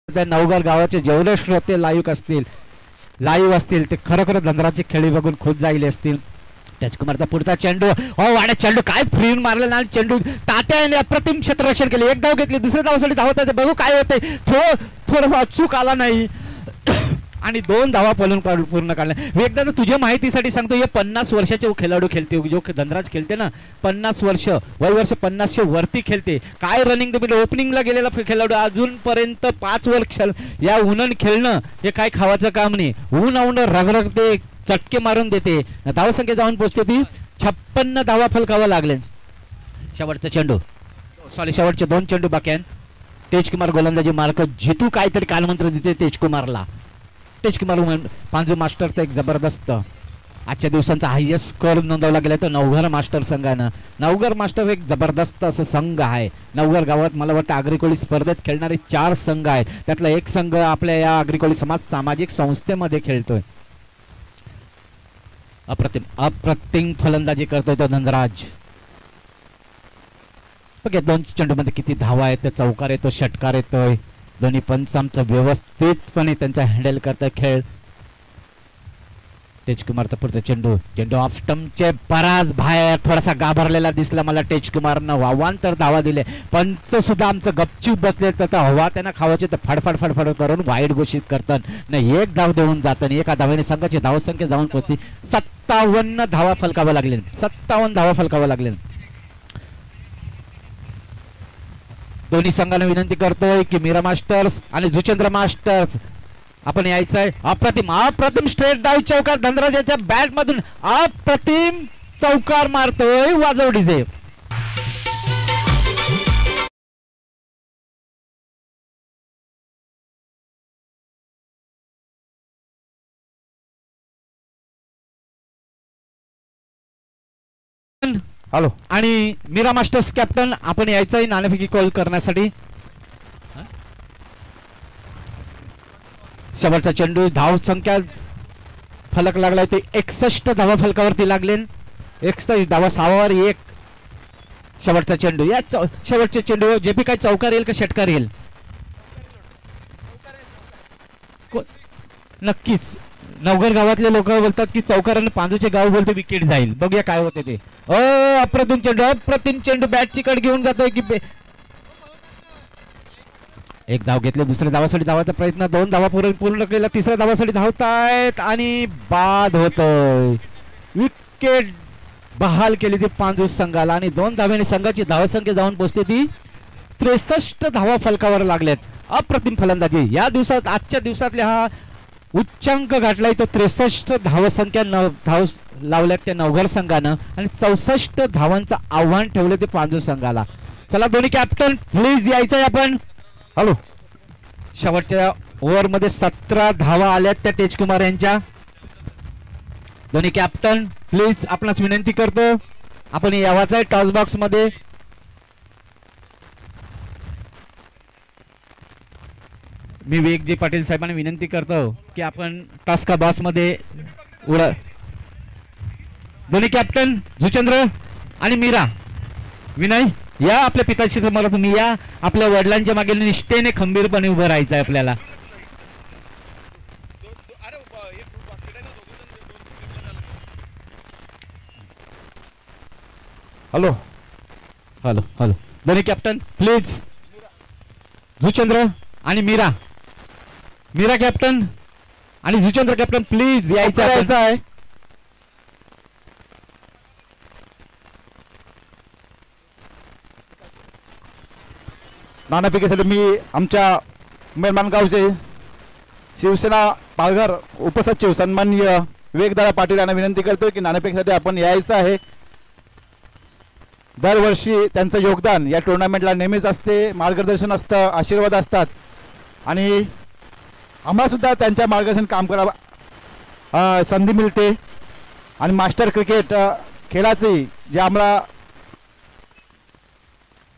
नवघर गावाचे जेवढे श्रोते लाईव्ह असतील ते खरोखर धनराजची खेळी बघून खुश जाईल असतील. तेजकुमारचा पुढचा चेंडू वाड्या चेंडू काय फ्रीन मारले ना चेंडू तात्याने अप्रतिम क्षेत्ररक्षण केले. एक धाव घेतली दुसऱ्या धावासाठी धावत आहे बघू काय होते. थोडासा अचूक आला नाही आणि 2 धावा पूर्ण काढल्या. एकदा तुझ्या माहितीसाठी सांगतो हे 50 वर्षाचे खेळाडू खेळते जो धनराज खेळते ना 50 वर्ष 50 वरती खेळते. काय रनिंग तुम्ही ओपनिंगला गेलेला खेळाडू अजूनपर्यंत 5 वर्ष या उन्हान खेळणं हे काय खावाचं काम नाही. ऊन रगरगते चटके मारून देते. धावसंख्या जाऊन पोहोचते ती 56 धावा फलकावा लागले. शेवटचा चेंडू शेवटचे 2 चेंडू बाकी आहेत. तेजकुमार गोलंदाजी मार्क जितू काहीतरी कालमंत्र देते तेजकुमार पांजू मास्टर एक जबरदस्त आजच्या दिवसांचा हायएस्ट स्कोर नोंदवला गेला तर नवघर मास्टर संघानं. नवघर मास्टर एक जबरदस्त असं संघ आहे. नवघर गावात मला वाटतं आगरीकोळी स्पर्धेत खेळणारे 4 संघ आहेत. त्यातला एक संघ आपल्या या आगरीकोळी सामाजिक संस्थेमध्ये खेळतोय. अप्रतिम फलंदाजी करतोय तो धनराज. बघा 2 चेंडूमध्ये किती धावा आहेत. चौकार येतो षटकार येतोय. दोन्ही पंच आमचं व्यवस्थितपणे त्यांचा हँडल करतोय खेळ. तेजकुमारचा पुढचा चेंडू ऑफ स्टंपचे बराच बाहेर थोडासा घाबरलेला दिसला मला तेजकुमारनं. वावांतर धावा दिले. पंच सुद्धा आमचं गपचूप बसले तर हवा त्यांना खावायचे तर फडफड करून वाईट घोषित करतात. नाही 1 धाव देऊन जातात. एका धावेने संघाची धावसंख्या जाऊन पोहोचली 57 धावा फलकावा लागले. 57 धावा फलकावा लागले. दोन्ही संघांना विनंती करतोय की मीरा मास्टर्स आणि जुचेंद्र मास्टर्स आपण यायचंय. अप्रतिम स्ट्रेट डाव चौकार धनराजाच्या बॅट मधून अप्रतिम चौकार मारतोय वाजवडीचे. हॅलो आणि मीरा मास्टर्स कॅप्टन आपण यायचंय नाणेफेकी कॉल करण्यासाठी. शेवटचा चेंडू धाव संख्या फलक लागलाय ते 61 धावा फलकावरती लागले. 61 धावा 6वर 1. शेवटचा चेंडू या शेवटचे चेंडू जे बी काय चौकार येईल का षटकार येईल नक्कीच. नवघर गावातले लोक बोलतात की चौकाराने पांजूचे गाव बोलते विकेट जाईल. बघूया काय होते ते. अप्रतिम चेंडू बॅटची कड घेऊन जातोय की 1 धाव घेतले. दुसऱ्या धावासाठी धावाचा प्रयत्न 2 धावा पूर्ण केला. तिसऱ्या धावासाठी धावतायत आणि बाद होतोय. विकेट बहाल केली ती पांजू संघाला आणि 2 धाव्याने संघाची धावसंख्या जाऊन पोहोचते ती 63 धावा फलकावर लागल्यात. अप्रतिम फलंदाजी या दिवसात, आजच्या दिवसातल्या हा उच्चांक गाठलाय तो 63 धावसंख्या धाव लावल्यात त्या नवघर संघानं आणि 64 धावांचं आव्हान ठेवलं ते पांजूर संघाला. चला दोन्ही कॅप्टन प्लीज यायचंय आपण. हॅलो, शेवटच्या ओव्हर मध्ये 17 धावा आल्यात त्या तेजकुमार यांच्या. दोन्ही कॅप्टन प्लीज आपणास विनंती करतो आपण यावाच आहे टॉस बॉक्स मध्ये. मी विवेकजी पाटील साहेबांना विनंती करतो की आपण टॉस का बॉक्स मध्ये उडा. दोन्ही कॅप्टन जुचंद्र आणि मीरा, विनय या आपल्या पिताशी समोर तुम्ही या. आपल्या वडिलांच्या मागे निष्ठेने खंबीरपणे उभं राहायचं आहे आपल्याला. हॅलो हॅलो हॅलो दोन्ही कॅप्टन प्लीज. जुचंद्र आणि मीरा, मीरा कॅप्टन आणि जुचंद्र कॅप्टन प्लीज यायचं आहे. नाणेफेकीसाठी मी आमच्या मेहमान गावचे शिवसेना पालघर उपसचिव सन्माननीय विवेकदादा पाटील यांना विनंती करतो की नाणेफेकीसाठी आपण यायचं आहे. दरवर्षी त्यांचं योगदान या टुर्नामेंटला नेहमीच असते, मार्गदर्शन असतं, आशीर्वाद असतात आणि आम्हालासुद्धा त्यांच्या मार्गदर्शन काम करावं संधी मिळते. आणि मास्टर क्रिकेट खेळाची जे आम्हाला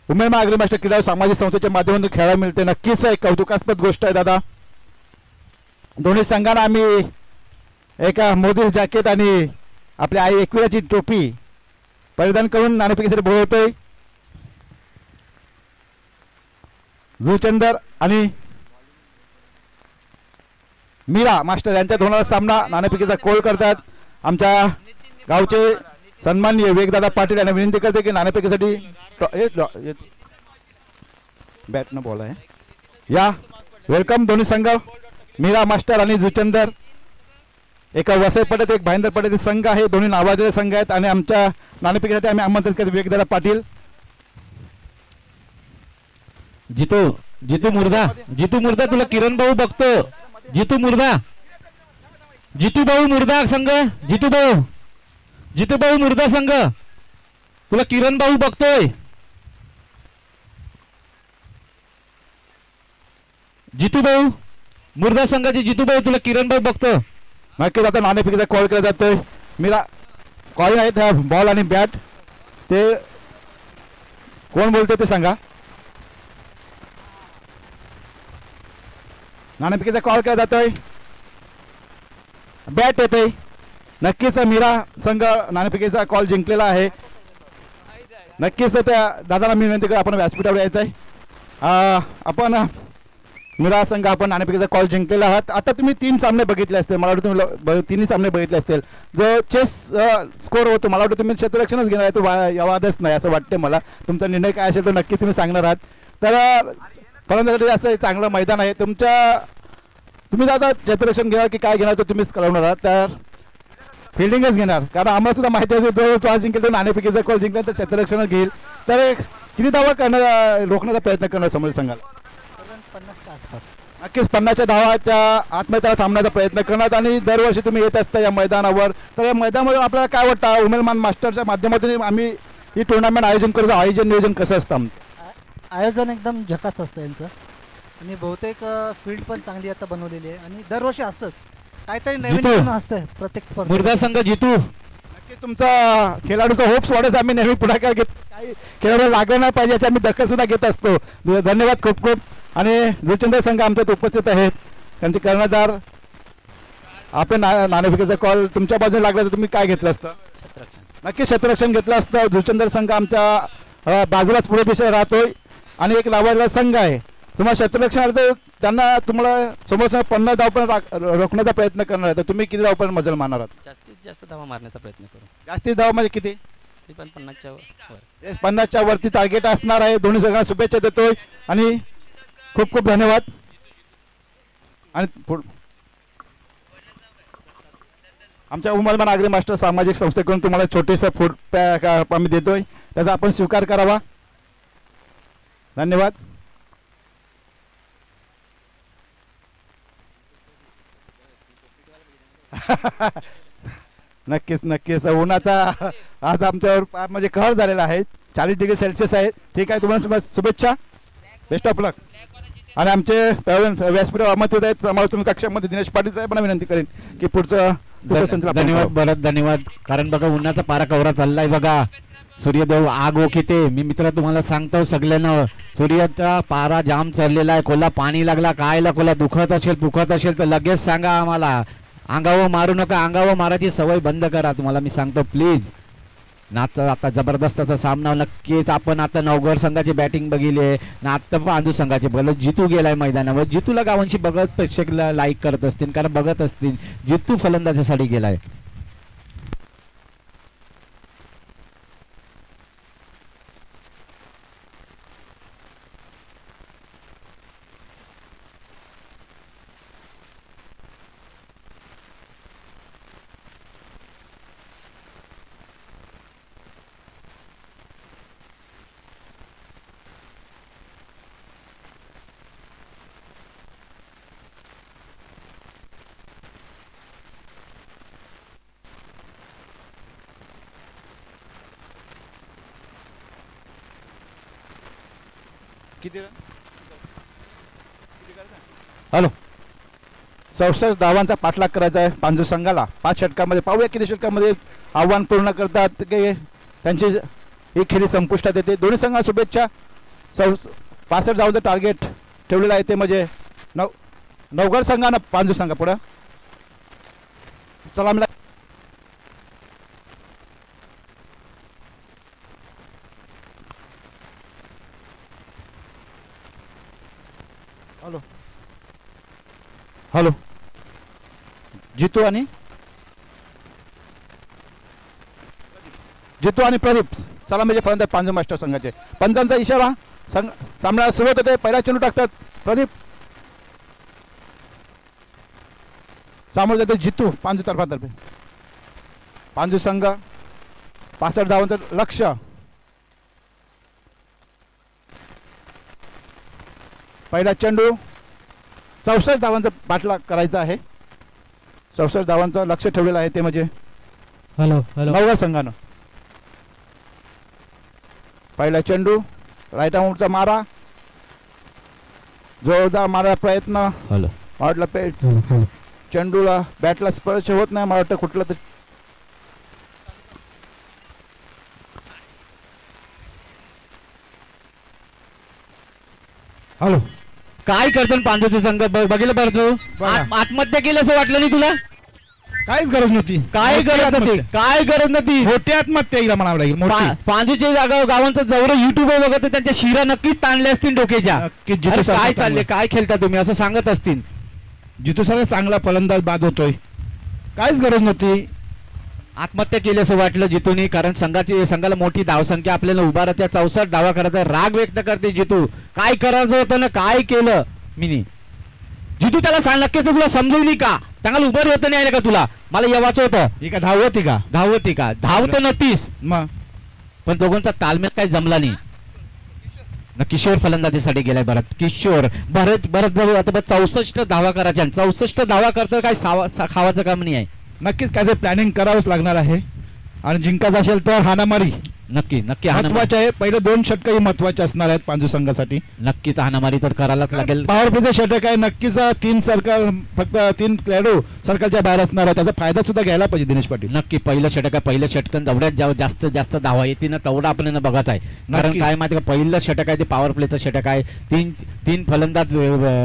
उमेद आग्री मास्टर क्रीडा सामाजिक संस्थेच्या माध्यमातून खेळायला मिळते, नक्कीच एक कौतुकास्पद गोष्ट आहे दादा. दोन्ही संघांना आम्ही एका मोदी जॅकेट आणि आपल्या आई एकविराची टोपी परिधान करून नाणेफेकीसाठी बोलवतोय. जुचंदर आणि मीरा मास्टर यांच्यात होणारा सामना नाणेफेकीचा कोल करतात. आमच्या गावचे सन्माननीय विवेकदादा पाटील यांना विनंती करते की नाणेफेकीसाठी बॅट न बॉल आहे या. वेलकम दोन्ही संघ, मीरा मास्टर आणि जुचंदर. एक वसई पडत एक भाईंदर पडत संघ आहे, दोन्ही नावाजलेले संघ आहेत आणि आमच्या नाणेफेकीसाठी आम्ही आमंत्रित करतो विवेकदादा पाटील. जितू मुर्दा तुला किरण भाऊ बघतो. जितू भाऊ मुर्दा संघ, जितू भाऊ मुर्दा संघ तुला किरण भाऊ बघतोय. जितू भाऊ मुर्दा संघाचे जितू भाऊ तुला किरण भाऊ बघतो. नक्कीच आता नाणेफेकीचा कॉल केला जातोय. मीरा कॉल आहेत बॉल आणि बॅट, ते कोण बोलते ते सांगा. नाणेफेकीचा कॉल केला जातोय, बॅट येते. नक्कीच मीरा संघ नाणेफेकीचा कॉल जिंकलेला आहे. नक्कीच त्या दादाला मी विनंती करतो आपण व्यासपीठावर यायचं आहे. आपण मीरा संघ आपण नाणेफेकीचा कॉल जिंकलेला आहात. आता तुम्ही 3 सामने बघितले असतील, मला वाटतं तुम्ही तिन्ही सामने बघितले असतील. जो चेस स्कोर होतो मला वाटतं तुम्ही क्षेत्ररक्षणच घेणार आहे, तो वादच नाही असं वाटते मला. तुमचा निर्णय काय असेल तो नक्की तुम्ही सांगणार आहात. तर फलंदाजी असं चांगलं मैदान आहे तुम्ही आता क्षेत्ररक्षण घेणार की काय घेणार तर तुम्हीच कळवणार आहात. तर फिल्डिंगच घेणार, कारण आम्हाला सुद्धा माहिती आहे जो टॉस जिंकेल तो नाणेफेकीचा कॉल जिंकला तर क्षेत्ररक्षणच घेईल. तर किती धावा करणार रोखण्याचा प्रयत्न करणार समोर संघाला. 50च्या आसपास नक्कीच 50च्या धावाच्या आत्महत्या थांबण्याचा प्रयत्न करणार. आणि दरवर्षी तुम्ही येत असता या मैदानावर, तर या मैदानावर आपल्याला काय वाटतं उमेदमान मास्टरच्या माध्यमातून आम्ही ही टुर्नामेंट आयोजन करतो, आयोजन नियोजन कसं असतं आमचं? आयोजन एकदम झकास असतं यांचं आणि बहुतेक फील्ड पण चांगली आता बनवलेली आहे आणि दरवर्षी असतं काहीतरी नवीन असतं प्रत्येक स्पर्धा. मुर्दा संघ जितू नक्की तुमचा खेळाडूचा होप्स वाढत आम्ही नेहमी पुढाकार घेत, काही खेळाडू लागलं नाही पाहिजे याची आम्ही दखल सुद्धा घेत असतो. धन्यवाद खूप खूप. आणि जुचंद्र संघ आमच्यात उपस्थित आहेत, त्यांचे कर्णधार. आपण नाणेफेकीचा कॉल तुमच्या बाजूने लागला तर तुम्ही काय घेतलं असतं? नक्की क्षेत्ररक्षण घेतलं असतं. जुचंद्र संघ आमच्या बाजूलाच पुढे दिशेला राहतोय आणि एक नावाजलेला संघ आहे. तुम्हाला क्षेत्ररक्षण त्यांना तुम्हाला समोर 50 धावपर्यंत रोखण्याचा प्रयत्न करणार आहे, तर तुम्ही किती धावपर्यंत मजल मारणार आहात? जास्तीत जास्त धावा मारण्याचा प्रयत्न करू. जास्तीत धाव म्हणजे किती? ती पण 50च्या वर. 50च्या वरती टार्गेट असणार आहे. दोन्ही सगळ्यांना शुभेच्छा देतोय आणि खूप खूप धन्यवाद. आणि आमच्या उमलमान आग्री मास्टर सामाजिक संस्थेकडून तुम्हाला छोटेसा फूड पॅक आम्ही देतोय, त्याचा आपण स्वीकार करावा. धन्यवाद. नक्कीच नक्कीच उन्हाचा आज आमच्यावर म्हणजे कहर झालेला आहे. 40 डिग्री सेल्सिअस आहे. ठीक आहे, तुम्हाला शुभेच्छा, बेस्ट ऑफ लक. आणि आमचे व्यासपीठ अहमद आहेत समालोचन कक्षामध्ये दिनेश पाटील साहेबांना विनंती करेन की पुढचं धन्यवाद बरं धन्यवाद. कारण बघा उन्हाचा पारा कवरा चाललाय बघा. सूर्यदेव आग ओकिते. मी मित्र तुम्हाला सांगतो सगळ्यांना सूर्याचा पारा जाम चाललेला आहे. कोला पाणी लागला कायला कोला दुखत असेल दुखत असेल तर लगेच सांगा आम्हाला. अंगावर मारू नका. अंगावर मारायची सवय बंद करा. तुम्हाला मी सांगतो प्लीज. आता जबरदस्तचा सामना नक्कीच. आपण आता नवघर संघाची बॅटिंग बघितली ना. आता पांडू संघाचे बल जितू गेलाय मैदानावर. जितूला गावांशी बघत प्रेक्षक लाईक करत असतील कारण बघत असतील. जितू फलंदाजीसाठी गेलाय. किती हॅलो 67 धावांचा पाठलाग करायचा आहे पांजू संघाला 5 षटकामध्ये. पाहूया किती षटकामध्ये आव्हान पूर्ण करतात की त्यांची ही खेळी संपुष्टात येते. दोन्ही संघाला शुभेच्छा. 65 धावांचं टार्गेट ठेवलेलं आहे ते म्हणजे नवघर संघानं पांजू संघा पुढं सलामीला. हॅलो हॅलो जितू आणि प्रदीप सलामीचे फलंदाज पांजू मास्टर संघाचे. पंचांचा इशारा सामन्याला सुरुवात होते. पहिला चेंडू टाकतात प्रदीप. सामोर जाते जितू पांजू तर्फे. पांजू संघ 65 धावांचं लक्ष्य. पहिला चेंडू 64 धावांचा पाठलाग करायचा आहे. 64 धावांचं लक्ष ठेवलेलं आहे ते म्हणजे नवघर संघानं. पहिला चेंडू राईट आउटचा मारा. जोरदार मारा प्रयत्न. वाटलं पेट चेंडूला बॅटला स्पर्श होत नाही. मला वाटतं कुठलं तर हॅलो काय करतो पांडूचे संघ बघितलं बरं तू. आत्महत्या केली असं वाटलं नाही तुला. काहीच गरज नव्हती. काय गरज नव्हती. काय गरज नव्हती. मोठी आत्महत्या म्हणावं लागेल. पांडूचे जागा गावांचं जवळ युट्यूब बघत त्यांच्या शिरा नक्कीच ताणल्या असतील डोक्याच्या. काय चालले काय खेळता तुम्ही असं सांगत असतील. जितू सगळ्यात चांगला फलंदाज बाद होतोय. काहीच गरज नव्हती. आत्महत्या केली असं वाटलं जितूनी. कारण संघाला मोठी धावसंख्या आपल्याला उभा राहत्या. 64 धावा करायचा राग व्यक्त करते जितू. काय करायचं होतं ना काय केलं मिनी. जितू त्याला सांग नक्कीच तुला समजवली का. चांगलं उभं होतं नाही का तुला. मला येवाचं होतं. का धावती का धावती का धावतं नव्हतीस मग. पण दोघांचा तालमेल काही जमला नाही. किशोर फलंदाजीसाठी गेलाय भरत. किशोर भरत आता 64 धावा करायच्या. 64 धावा करतं काय खावाचं काम नाही आहे. नक्कीच काहीतरी प्लॅनिंग करावंच लागणार आहे. आणि जिंकायचं असेल तर हाणामारी नक्की महत्वाचे आहे. पहिले 2 षटकही महत्वाचे असणार आहेत पांजू संघासाठी. नक्कीच हाणामारी तर करायलाच लागेल. पॉवर प्लेचं षटक आहे. नक्कीच 3 सर्कल फक्त 3 खेळाडू सर्कलच्या बाहेर असणार आहे. त्याचा फायदा सुद्धा घ्यायला पाहिजे दिनेश पाटील. नक्की पहिलं षटक आहे. पहिलं षटकन जेवढ्यात जास्त धावा येते ना तेवढा आपल्याला बघत आहे. कारण काय माहिती का पहिलं षटक आहे ते पॉवर प्लेचं षटक आहे. 3 फलंदाज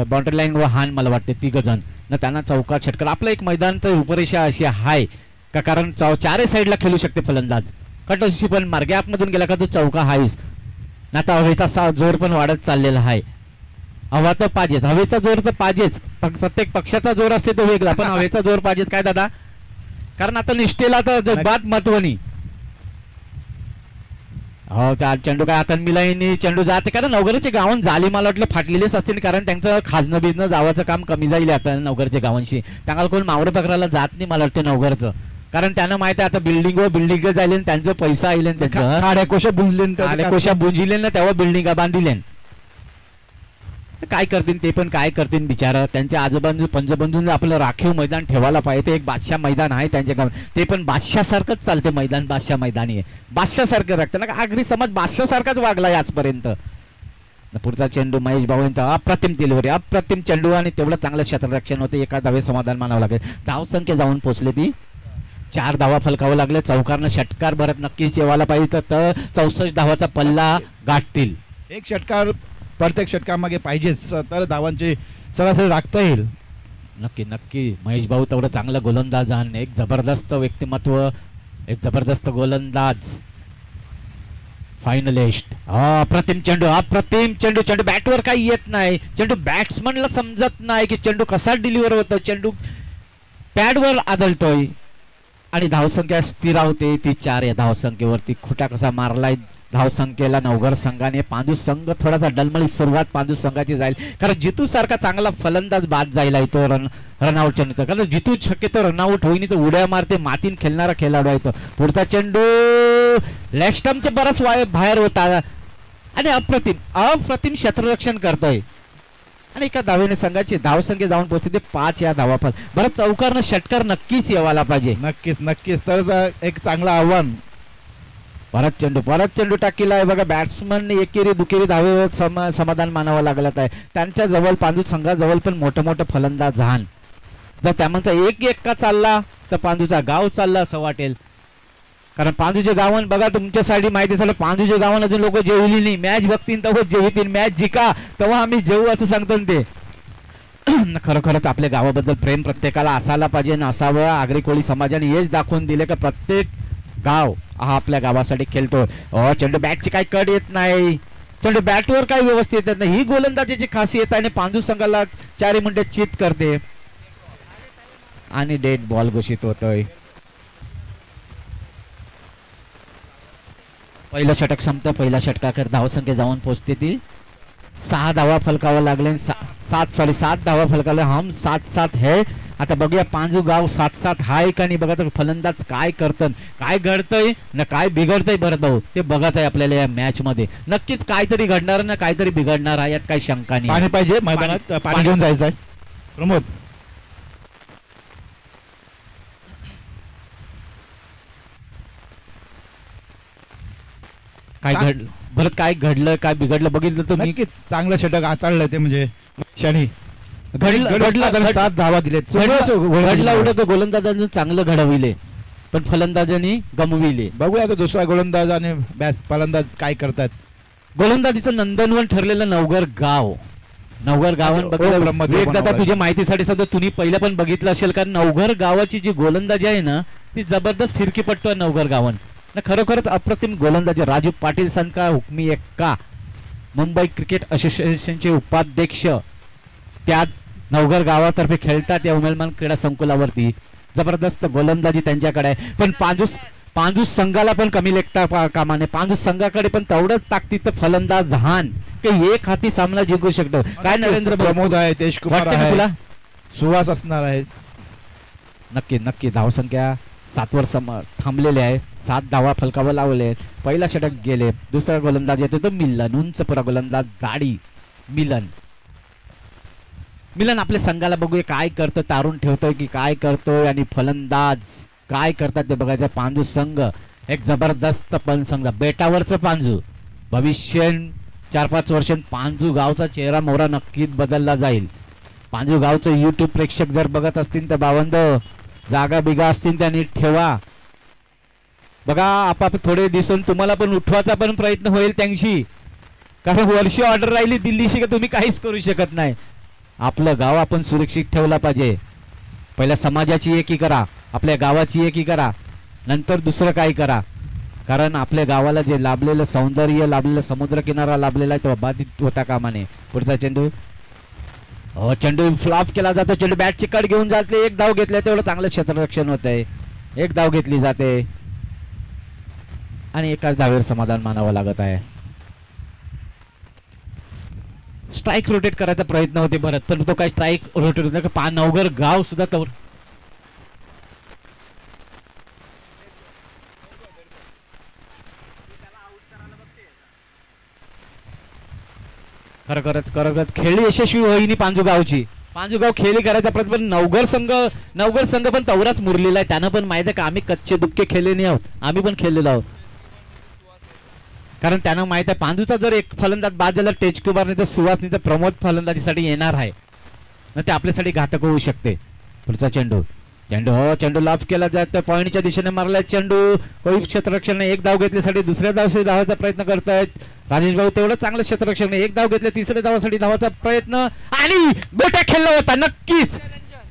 बाउंड्री लाईन व हान मला वाटते 3 जण ना त्यांना चौका षटकर. आपलं एक मैदान तर उपरेषा अशी आहे का कारण 4 साईडला खेळू शकते फलंदाज. कटोशी पण मार्गे आतमधून गेला का तो चौका हायच ना. आता हवेचा जोर पण वाढत चाललेला आहे. हवा तर पाहिजेच. हवेचा जोर तर पाहिजेच. प्रत्येक पक्षाचा जोर असते तो वेगळा पण हवेचा जोर पाहिजेच. काय दादा कारण आता निष्ठेला तर बात महत्वानी. हो त्या चेंडू काय आता मिलाईनी चेंडू जाते कारण नवघरचे गावं झाली मला वाटलं फाटलेलेच असतील कारण त्यांचं खाजणं बिजणं जावाचं काम कमी जाईल आता नवघरच्या गावांशी. त्यांना कोण मावरं पकडायला जात नाही मला वाटतं नवघरचं. कारण त्यांना माहिती आहे आता बिल्डिंग जाईल त्यांचं पैसा येईल. त्यांचं कोशा बुंजिले ना तेव्हा बिल्डिंग बांधिले. काय करतील ते पण काय करतील बिचारा. त्यांच्या आजूबाजू पंजबंधूंनी आपलं राखीव मैदान ठेवायला पाहिजे. ते एक बादशाह मैदान आहे त्यांच्या गावात, ते पण बादशाहसारखंच चालते मैदान. बादशाह मैदानी आहे, बादशाहसारखं राखतं ना. आगरी समाज बादशाहसारखाच वागला आजपर्यंत. पुढचा चेंडू महेश भाऊ यांचा अप्रतिम डिलिव्हरी, अप्रतिम चेंडू आणि तेवढं चांगलं क्षेत्ररक्षण होते. एका धावे समाधान मानावं लागेल. धाव संख्या जाऊन पोहोचले ती 4 धावा फलकावं लागले. चौकारनं षटकार भरत नक्कीच येवायला पाहिजे, तर 64 धावाचा पल्ला गाठतील. एक षटकार प्रत्येक षटकामागे पाहिजेच, तर धावांची सरासरी राखता येईल. नक्की नक्की महेश भाऊ तेवढं चांगलं गोलंदाज आणि एक जबरदस्त व्यक्तिमत्व, एक जबरदस्त गोलंदाज, फायनलिस्ट. अप्रतिम चेंडू, अप्रतिम चेंडू. चेंडू बॅटवर काही येत नाही. चेंडू बॅट्समनला समजत नाही की चेंडू कसा डिलिव्हर होतो. चेंडू पॅडवर आदळतोय आणि धावसंख्या स्थिरावते ती 4 या धावसंख्येवरती. खुटा कसा मारलाय धावसंख्येला नवघर संघाने. पांडू संघ थोडासा डलमळी सुरुवात पांडू संघाची जाईल, कारण जितू सारखा चांगला फलंदाज बाद जायला येतो रनआउटच्या नंतर. कारण जितू शक्यतो रनआउट होईनी तो उड्या मारते, मातीन खेळणारा खेळाडू आहे तो. पुढचा चेंडू लेग स्टंपचे बराच बाहेर होता आणि अप्रतिम क्षेत्ररक्षण करतोय आणि एका धावेने संघाची धावसंख्या जाऊन पोहोचते 5 या धावाफल. बरं चौकारनं षटकार नक्कीच येवायला पाहिजे. नक्कीच नक्कीच, तर एक चांगलं आव्हान. परत चेंडू टाकीला आहे बघा. बॅट्समन एकेरी दुकेरी धावे समाधान मानावं लागलं आहे. त्यांच्या जवळ पांडू संघाजवळ पण मोठं फलंदाज हान. जर त्यामांचा एक का चालला तर पांडूचा गाव चालला असं वाटेल. कारण पांडूचे गावन बघा, तुमच्यासाठी माहिती झालं, पांडूचे गावन अजून लोक जेवली नाही. मॅच बघतील तेव्हा जेवतील, मॅच जिका तेव्हा आम्ही जेवू असं सांगतो ते. खरोखरच आपल्या गावाबद्दल प्रेम प्रत्येकाला असायला पाहिजे आणि असावं. आगरी कोळी समाजाने हेच दाखवून दिले की प्रत्येक गाव हा आपल्या गावासाठी खेळतो. चेंडू बॅटची काही कड येत नाही, चेंडू बॅटवर काही व्यवस्थित येत नाही. ही गोलंदाजीची खासियत आणि पांडू संघाला 4 मिनिटे चित करते आणि डेड बॉल घोषित होतोय. पहिलं षटक संपतं. पहिल्या षटकाकर धावसंख्या जाऊन पोहोचते ती 6 धावा फलकावं लागले. 7 धावा फलकावले. हम 7-7 है. आता बघूया पांजू गाव 7-7 हाय का नाही बघा. तर फलंदाज काय करतं, काय घडतंय ना काय बिघडतंय भरत भाऊ, ते बघत आहे आपल्याला या मॅच मध्ये. नक्कीच काहीतरी घडणार ना काहीतरी बिघडणार आहे, यात काही शंका नाही. पाणी पाहिजे मैदानात, पाणी घेऊन जायचं आहे. प्रमोद, भरत काय घडलं काय बिघडलं बघितलं तर मी. नक्कीच चांगलं षटक हाताळलं ते, म्हणजे क्षणी घडलं 7 धावा दिले. घडला उडत गोलंदाजांनी चांगलं घडविले पण फलंदाजांनी गमविले. बघूया आता दुसरा गोलंदाज आणि फलंदाज काय करतात. गोलंदाजीचं नंदनवन ठरलेलं नवघर गावन बघितलं. तुझ्या माहितीसाठी सुद्धा तुम्ही पहिलं पण बघितलं असेल, कारण नवघर गावाची जी गोलंदाजी आहे ना ती जबरदस्त फिरकीपट्टू आहे नवघर गावन. खरोखरच अप्रतिम गोलंदाजी. राजू पाटील संका हुकमी एक्का, मुंबई क्रिकेट असोसिएशनचे उपाध्यक्ष, त्याच नवघर गावातर्फे खेळतात या उमेदमान क्रीडा संकुलावरती. जबरदस्त गोलंदाजी त्यांच्याकडे आहे. पण पांजू संघाला पण कमी लेखता कामाने. पांजू संघाकडे पण तेवढंच ताकदीचं फलंदाज हान की एक हाती सामना जिंकू शकतो. काय नरेंद्र प्रमोद आहे, तेज कुमार आहे, तुला सुहास असणार आहे. नक्की धावसंख्या 7 वर थांबलेले आहे. 7 धावा फलकावर लावले. पहिला षटक गेले. दुसरा गोलंदाज येतो तो मिलन, उंच पुरा गोलंदाज दाढी मिलन आपल्या संघाला बघूया काय करतं, तारून ठेवतोय की काय करतोय आणि फलंदाज काय करतात ते बघायचं. पांजू संघ एक जबरदस्त पण संघ, बेटावरचं पांजू. भविष्य 4-5 वर्षांत पांजू गावचा चेहरा मोहरा नक्कीच बदलला जाईल. पांजू गावचं YouTube प्रेक्षक जर बघत असतील तर बावंद जागा बिगा असतील त्या नीट ठेवा. बघा आपाप थोडे दिसून तुम्हाला पण उठवायचा पण प्रयत्न होईल त्यांची, कारण वर्षी ऑर्डर राहिली दिल्लीशी का तुम्ही काहीच करू शकत नाही. आपलं गाव आपण सुरक्षित ठेवला पाहिजे. पहिल्या समाजाची एकी करा, आपल्या गावाची एकी करा, नंतर दुसरं काही करा. कारण आपल्या गावाला जे लाभलेलं सौंदर्य, लाभलेलं समुद्र किनारा लाभलेला आहे तो बाधित होता कामाने. पुढचा चेंडू फ्लॉप केला जातो. चेंडू बॅटची कड घेऊन जाते. 1 धाव घेतल्या तेवढं चांगलं क्षेत्ररक्षण होत आहे. 1 धाव घेतली जाते आणि एकाच धावेवर समाधान मानावं लागत आहे. स्ट्राईक रोटेट करायचा प्रयत्न होते भरत, पण तो काय स्ट्राईक रोटेट होत नाही. नवघर गाव सुद्धा तवर खरोखरच खेळी यशस्वी होईनी पांजुगावची. पांजुगाव खेळी करायचा प्रयत्न, पण नवघर संघ पण तेवढाच मुरलेला आहे. त्यानं पण माहिती आहे का आम्ही कच्चे दुक्के खेळले नाही आहोत, आम्ही पण खेळलेलो आहोत. कारण त्यांना माहित आहे पांजूचा जर एक फलंदाज बाद झाला तेजकुमार नाही तर सुहास नाही तर प्रमोद फलंदाजीसाठी येणार आहे ना, ते आपल्यासाठी घातक होऊ शकते. पुढचा चेंडू चेंडू लाफ केला जात पॉईंटच्या दिशेने मारलाय चेंडू. कोई क्षेत्ररक्षण एक धाव घेतल्यासाठी दुसऱ्या धावाचा प्रयत्न करतायत राजेश भाऊ. तेवढं चांगलं क्षेत्ररक्षण, एक धाव घेतले तिसऱ्या धावासाठी धावाचा प्रयत्न आणि गोट्या खेळला होता नक्कीच.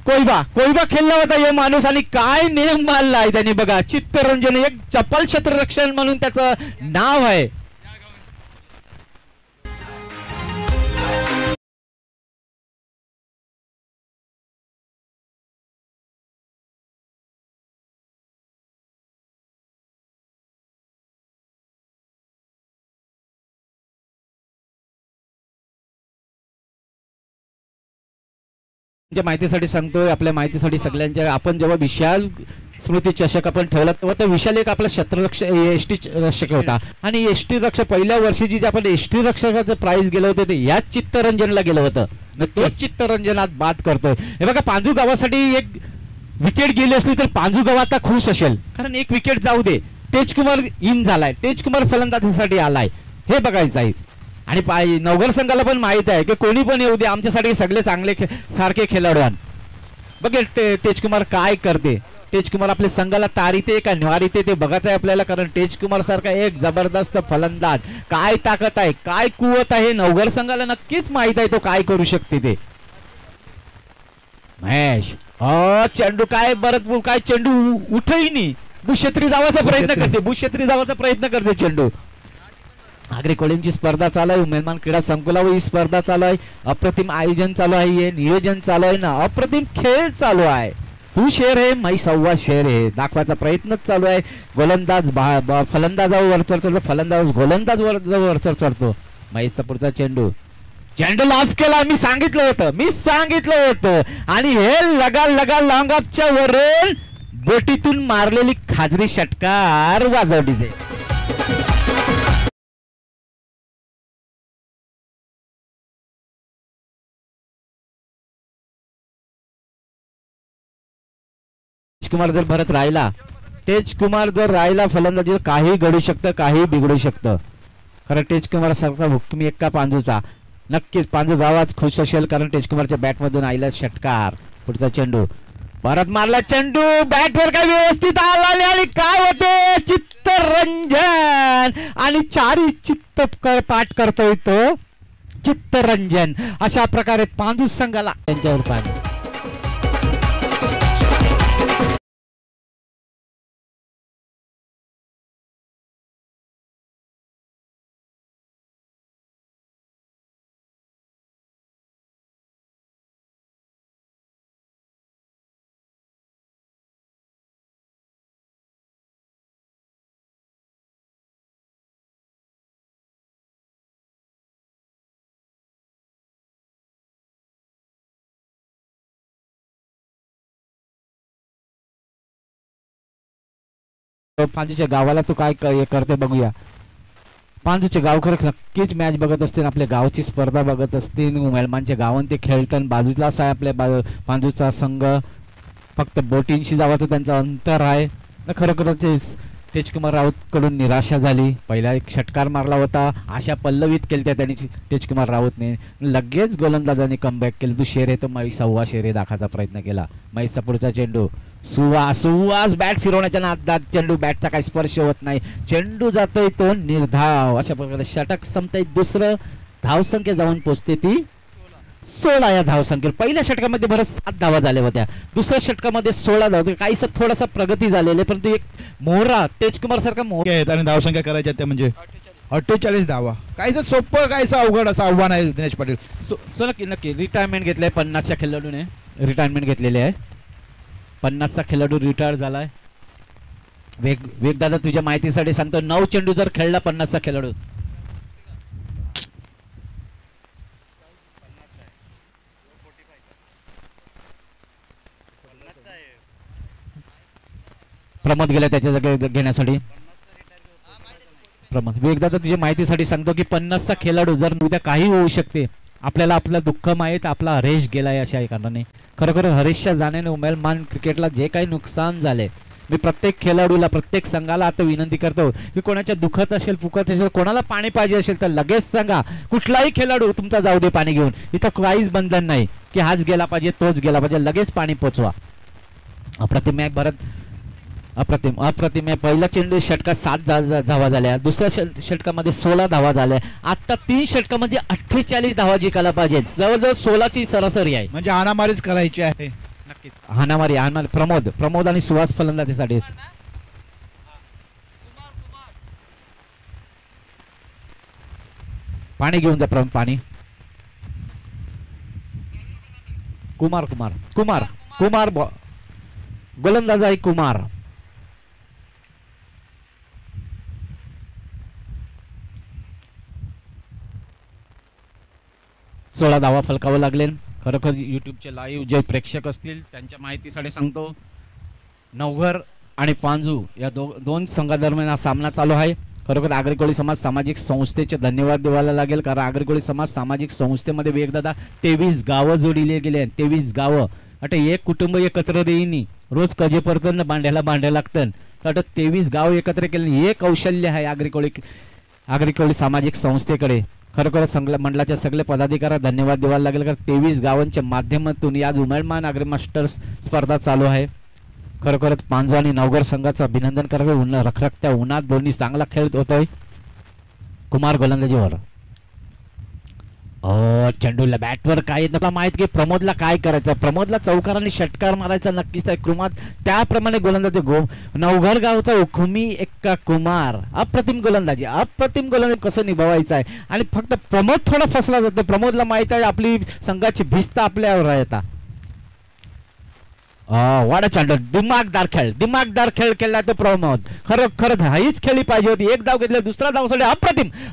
कोयबा खेळला होता हे माणूस आणि काय नेम मारलाय त्यांनी बघा. चित्तरंजन एक चपल क्षेत्ररक्षण म्हणून त्याचं नाव आहे. माहितीसाठी सांगतोय, आपल्या माहितीसाठी सगळ्यांच्या, आपण जेव्हा विशाल स्मृती चषक आपण ठेवला तेव्हा तो विशाल एक आपला एसटी रक्षक होता आणि एसटी रक्षक पहिल्या वर्षी जे आपण एसटी रक्षकाचं प्राइज गेलं होतं ते याच चित्तरंजनला गेलं होतं. तोच चित्तरंजनात बाद करतोय. हे बघा पांजू गावासाठी एक विकेट गेली असली तर पांजू गाव आता खुश असेल, कारण एक विकेट जाऊ दे. तेजकुमार इन झालाय, तेजकुमार फलंदाजीसाठी आलाय, हे बघायचं आहे. आणि नवघर संघाला पण माहित आहे की कोणी पण येऊ दे आमच्यासाठी सगळे चांगले सारखे खेळाडू आहेत. बघे तेजकुमार काय करते, तेजकुमार आपल्या संघाला तारिते का निवारिते ते बघायचं आहे आपल्याला. कारण तेजकुमार सारखा एक जबरदस्त फलंदाज, काय ताकद आहे, काय कुवत आहे, नवघर संघाला नक्कीच माहित आहे तो काय करू शकते ते. महेश चेंडू काय बरं काय चेंडू उठईनी भूक्षेत्री जावाचा प्रयत्न करते चेंडू. आगरी कोळींची स्पर्धा चालू आहे, उमेदमान क्रीडा संकुलावर ही स्पर्धा चालू आहे. अप्रतिम आयोजन चालू आहे, नियोजन चालू आहे ना, अप्रतिम खेळ चालू आहे. तू शेर आहे मै सव्वा शेर आहे दाखवायचा प्रयत्नच चालू आहे. गोलंदाज फलंदाजावर वरचढ चढतो, फलंदाज गोलंदाज वरचढ चढतो. महेशचा पुढचा चेंडू लॉफ केला. मी सांगितलं होतं आणि हे लगा लॉंग ऑफच्या वरून बोटीतून मारलेली खाजरी षटकार वाजवली जाईल. तेजकुमार जर राहिला फलंदाजी काही घडू शकतं, काही बिघडू शकतं. खरं तेजकुमार सारखा हुकमी एक्का पांजूचा नक्कीच पांजू गावात खुश असेल, कारण तेजकुमारच्या बॅट मधून आईला षटकार. पुढचा चेंडू परत मारला, चेंडू बॅटवर काय व्यवस्थित आला नाही आणि काय होते चित्तरंजन आणि चारी चित्त पाठ करतोय तो चित्तरंजन. अशा प्रकारे पांजू संघाला त्यांच्यावर पाणी. पांजूच्या गावाला तू काय करते बघूया. पांजूचे गावकर नक्कीच मॅच बघत असतील, आपल्या गावची स्पर्धा बघत असतील, मेलमानच्या गावात ते खेळतात. बाजूलाच आहे आपल्या पांजूचा संघ, फक्त बोटींशी जावाचं त्यांचं अंतर आहे. खरोखरच तेजकुमार राऊत कडून निराशा झाली. पहिला एक षटकार मारला होता, आशा पल्लवित केल्या त्यांनी तेजकुमार राऊतने. लगेच गोलंदाजांनी कमबॅक केलं. तू शेर आहे तर महेश सव्वा शेरे दाखाचा प्रयत्न केला. महेशचा पुढचा चेंडू सुवास बॅट फिरवण्याच्या नादात चेंडू बॅटचा काही स्पर्श होत नाही, चेंडू जातोय तो निर्धाव. अशा प्रकारे षटक संपतंय. दुसरं धावसंख्या जाऊन पोचते ती 16 या धावसंख्येत. पहिल्या षटकामध्ये बरं 7 धावा झाल्या होत्या, दुसऱ्या षटकामध्ये 16 धावा. काहीस थोडासा प्रगती झालेली, परंतु एक मोहरा तेजकुमार सारखा मोहरा आणि धावसंख्या करायच्या त्या म्हणजे 48 धावा. काहीच सोपं काहीच अवघड असं आव्हान आहे दिनेश पाटील. नक्की रिटायरमेंट घेतलंय 50च्या खेळाडूने, रिटायरमेंट घेतलेली आहे. 50चा खेळाडू रिटायर झालाय. वेग दादा तुझ्या माहितीसाठी सांगतो, 9 चेंडू जर खेळला 50चा खेळाडू. प्रमोद गेला त्याच्या जागी घेण्यासाठी. प्रमोद एकदा तर तुझ्या माहितीसाठी सांगतो की 50चा खेळाडू जर उद्या काही होऊ शकते, आपल्याला आपलं दुःख माहीत, आपला हरेश गेलाय अशा कारणाने. खरोखर हरेशच्या जाण्याने उमेदमान क्रिकेटला जे काही नुकसान झाले, मी प्रत्येक खेळाडूला प्रत्येक संघाला आता विनंती करतो की कोणाच्या दुखत असेल फुकत असेल, कोणाला पाणी पाहिजे असेल तर लगेच सांगा. कुठलाही खेळाडू तुमचा जाऊ दे पाणी घेऊन, इथं काहीच बंधन नाही की हाच गेला पाहिजे तोच गेला पाहिजे, लगेच पाणी पोचवा. अप्रतिम आहे भरत, अप्रतिम अप्रतिम आहे. पहिला चेंडू षटकात 7 धावा झाल्या, दुसऱ्या षटकामध्ये 16 धावा झाल्या. आता 3 षटकामध्ये 48 धावा जिंकायला पाहिजे, जवळजवळ 16ची सरासरी आहे. म्हणजे हाणामारीच करायची आहे. नक्कीच हाणामारी हाणामारी. प्रमोद आणि सुहास फलंदाजीसाठी. पाणी घेऊन जा पाणी. कुमार कुमार कुमार कुमार गोलंदाज आहे कुमार. सोळा धावा फलकावं लागले. खरोखर युट्यूबचे लाईव्ह जे प्रेक्षक असतील त्यांच्या माहितीसाठी सांगतो, नवघर आणि पांजू या दोन संघादरम्यान हा सामना चालू आहे. खरोखर आगरी समाज सामाजिक संस्थेचे धन्यवाद द्यायला लागेल, कारण आगरी समाज सामाजिक संस्थेमध्ये वेगदादा 23 गावं जोडले गेले. 23 गावं आता एक कुटुंब एकत्र देईनी, रोज कजेपर्यंत भांड्याला लागतं, तर 23 गाव एकत्र केले. हे कौशल्य आहे आगरी सामाजिक संस्थेकडे. खरोखर मंडळाच्या सगळे पदाधिकाऱ्यांना धन्यवाद द्यावा लागेल, कारण 23 गावांच्या माध्यमातून या उमेदमान आगरी मास्टर्स स्पर्धा चालू आहे. खरोखरच पांजू आणि नवघर संघाचं अभिनंदन करावे. रखरखत्या उन्हात दोन्ही चांगला खेळ होतोय. कुमार गोलंदाजीवर. चेंडूला बॅटवर काय तुला माहित की प्रमोदला काय करायचं, प्रमोदला चौकार आणि षटकार मारायचा नक्कीच आहे. कुमार त्याप्रमाणे गोलंदाजी नवघर गावचा उखुमी एक्का कुमार अप्रतिम गोलंदाजी कसं निभावायचं आहे. आणि फक्त प्रमोद थोडा फसला जातो. प्रमोदला माहित आहे आपली संघाची भिस्त आपल्यावर आहे. आता वाडा चेंडू दिमागदार खेळ केला तो प्रमोद. खरंच हाच खेळली पाहिजे होती. एक धाव घेतले, दुसरा धावासाठी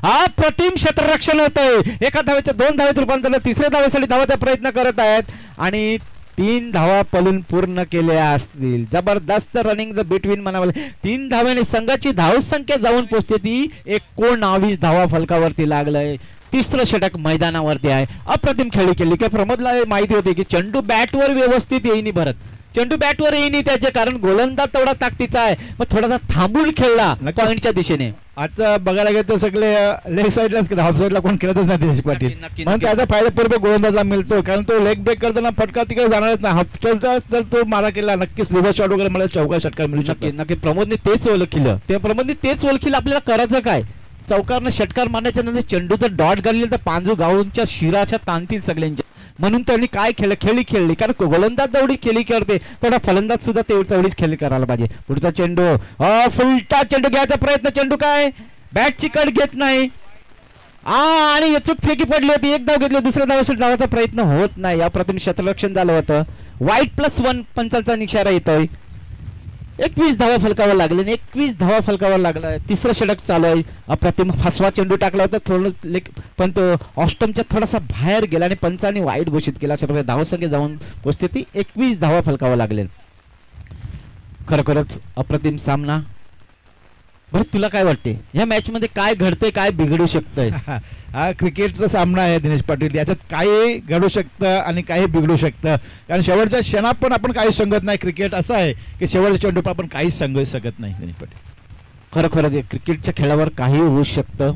अप्रतिम क्षेत्ररक्षण होतंय. एका धावेचे 2 धावेत रूपांतर, तिसऱ्या धावेसाठी धावाचा प्रयत्न करत आहेत आणि 3 धावा पलून पूर्ण केल्या असतील. जबरदस्त रनिंग द बिटवीन म्हणावं. 3 धाव्याने संघाची धावसंख्या जाऊन पोहोचते ती 19 धावा फलकावरती लागलंय. तिसरं षटक मैदानावरती आहे. अप्रतिम खेळी केली की प्रमोदला माहिती होती की चेंडू बॅटवर व्यवस्थित येईनी भरत, चेंडू बॅटवर येईनी त्याचे, कारण गोलंदाज तेवढा ताकदीचा आहे. मग थोडासा थांबून खेळला पॉइंटच्या दिशेने. आता बघायला गेलं तर सगळे लेग साईडलाच हाफ साईडला कोण खेळतच नाही दिनेश पाटील. म्हणून त्याचा फायदा पूर्व गोलंदाजला मिळतो, कारण तो लेग ब्रेक करताना फटका तिकडे जाणारच नाही. हाफ साईडचा जर तो मारा केला नक्कीच रिव्हर्स शॉट वगैरे मला चौका षटकार मिळू शकतो. नक्की प्रमोदने तेच ओळखलं. आपल्याला करायचं काय, चौकारनं षटकार मारण्याच्या नंतर चेंडू जर डॉट घालली तर पांजू गावांच्या शिराच्या ताणतील सगळ्यांच्या. म्हणून त्यांनी काय खेळी खेळली, कारण गोलंदाज जेवढी खेळी करते तेवढा फलंदाज सुद्धा तेवढीच खेळी करायला पाहिजे. पुढचा चेंडू फुलटा चेंडू घ्यायचा प्रयत्न, चेंडू काय बॅटची कड घेत नाही आणि चूक फेकी पडली होती. एक धाव घेतली, दुसऱ्या धावासाठी धावाचा प्रयत्न होत नाही. अप्रतिम क्षेत्ररक्षण झालं होतं. वाईट +1 पंचांचा निशारा येतोय. 21 धावा फलकावर लागले, 21 धावा फलकावर लागला. तिसरं षटक चालू आहे. अप्रतिम फसवा चेंडू टाकला होता थोडं, पण तो ऑस्टमच्या थोडासा बाहेर गेला आणि पंचाने वाईट घोषित केला. अशा प्रकारे धावसंख्या जाऊन पोचते ती 21 धावा फलकावर लागले. खरोखरच अप्रतिम सामना. बरं तुला काय वाटते या मॅच मध्ये काय घडतंय, काय बिघडू शकतंय? हा क्रिकेटचा सामना आहे दिनेश पाटील. याच्यात काही घडू शकतं आणि काही बिघडू शकतं, कारण शेवटच्या क्षणात पण आपण काही सांगत नाही. क्रिकेट असं आहे की शेवटच्या चेंडू आपण काहीच सांगू शकत नाही दिनेश पाटील. खरोखर क्रिकेटच्या खेळावर काही होऊ शकतं.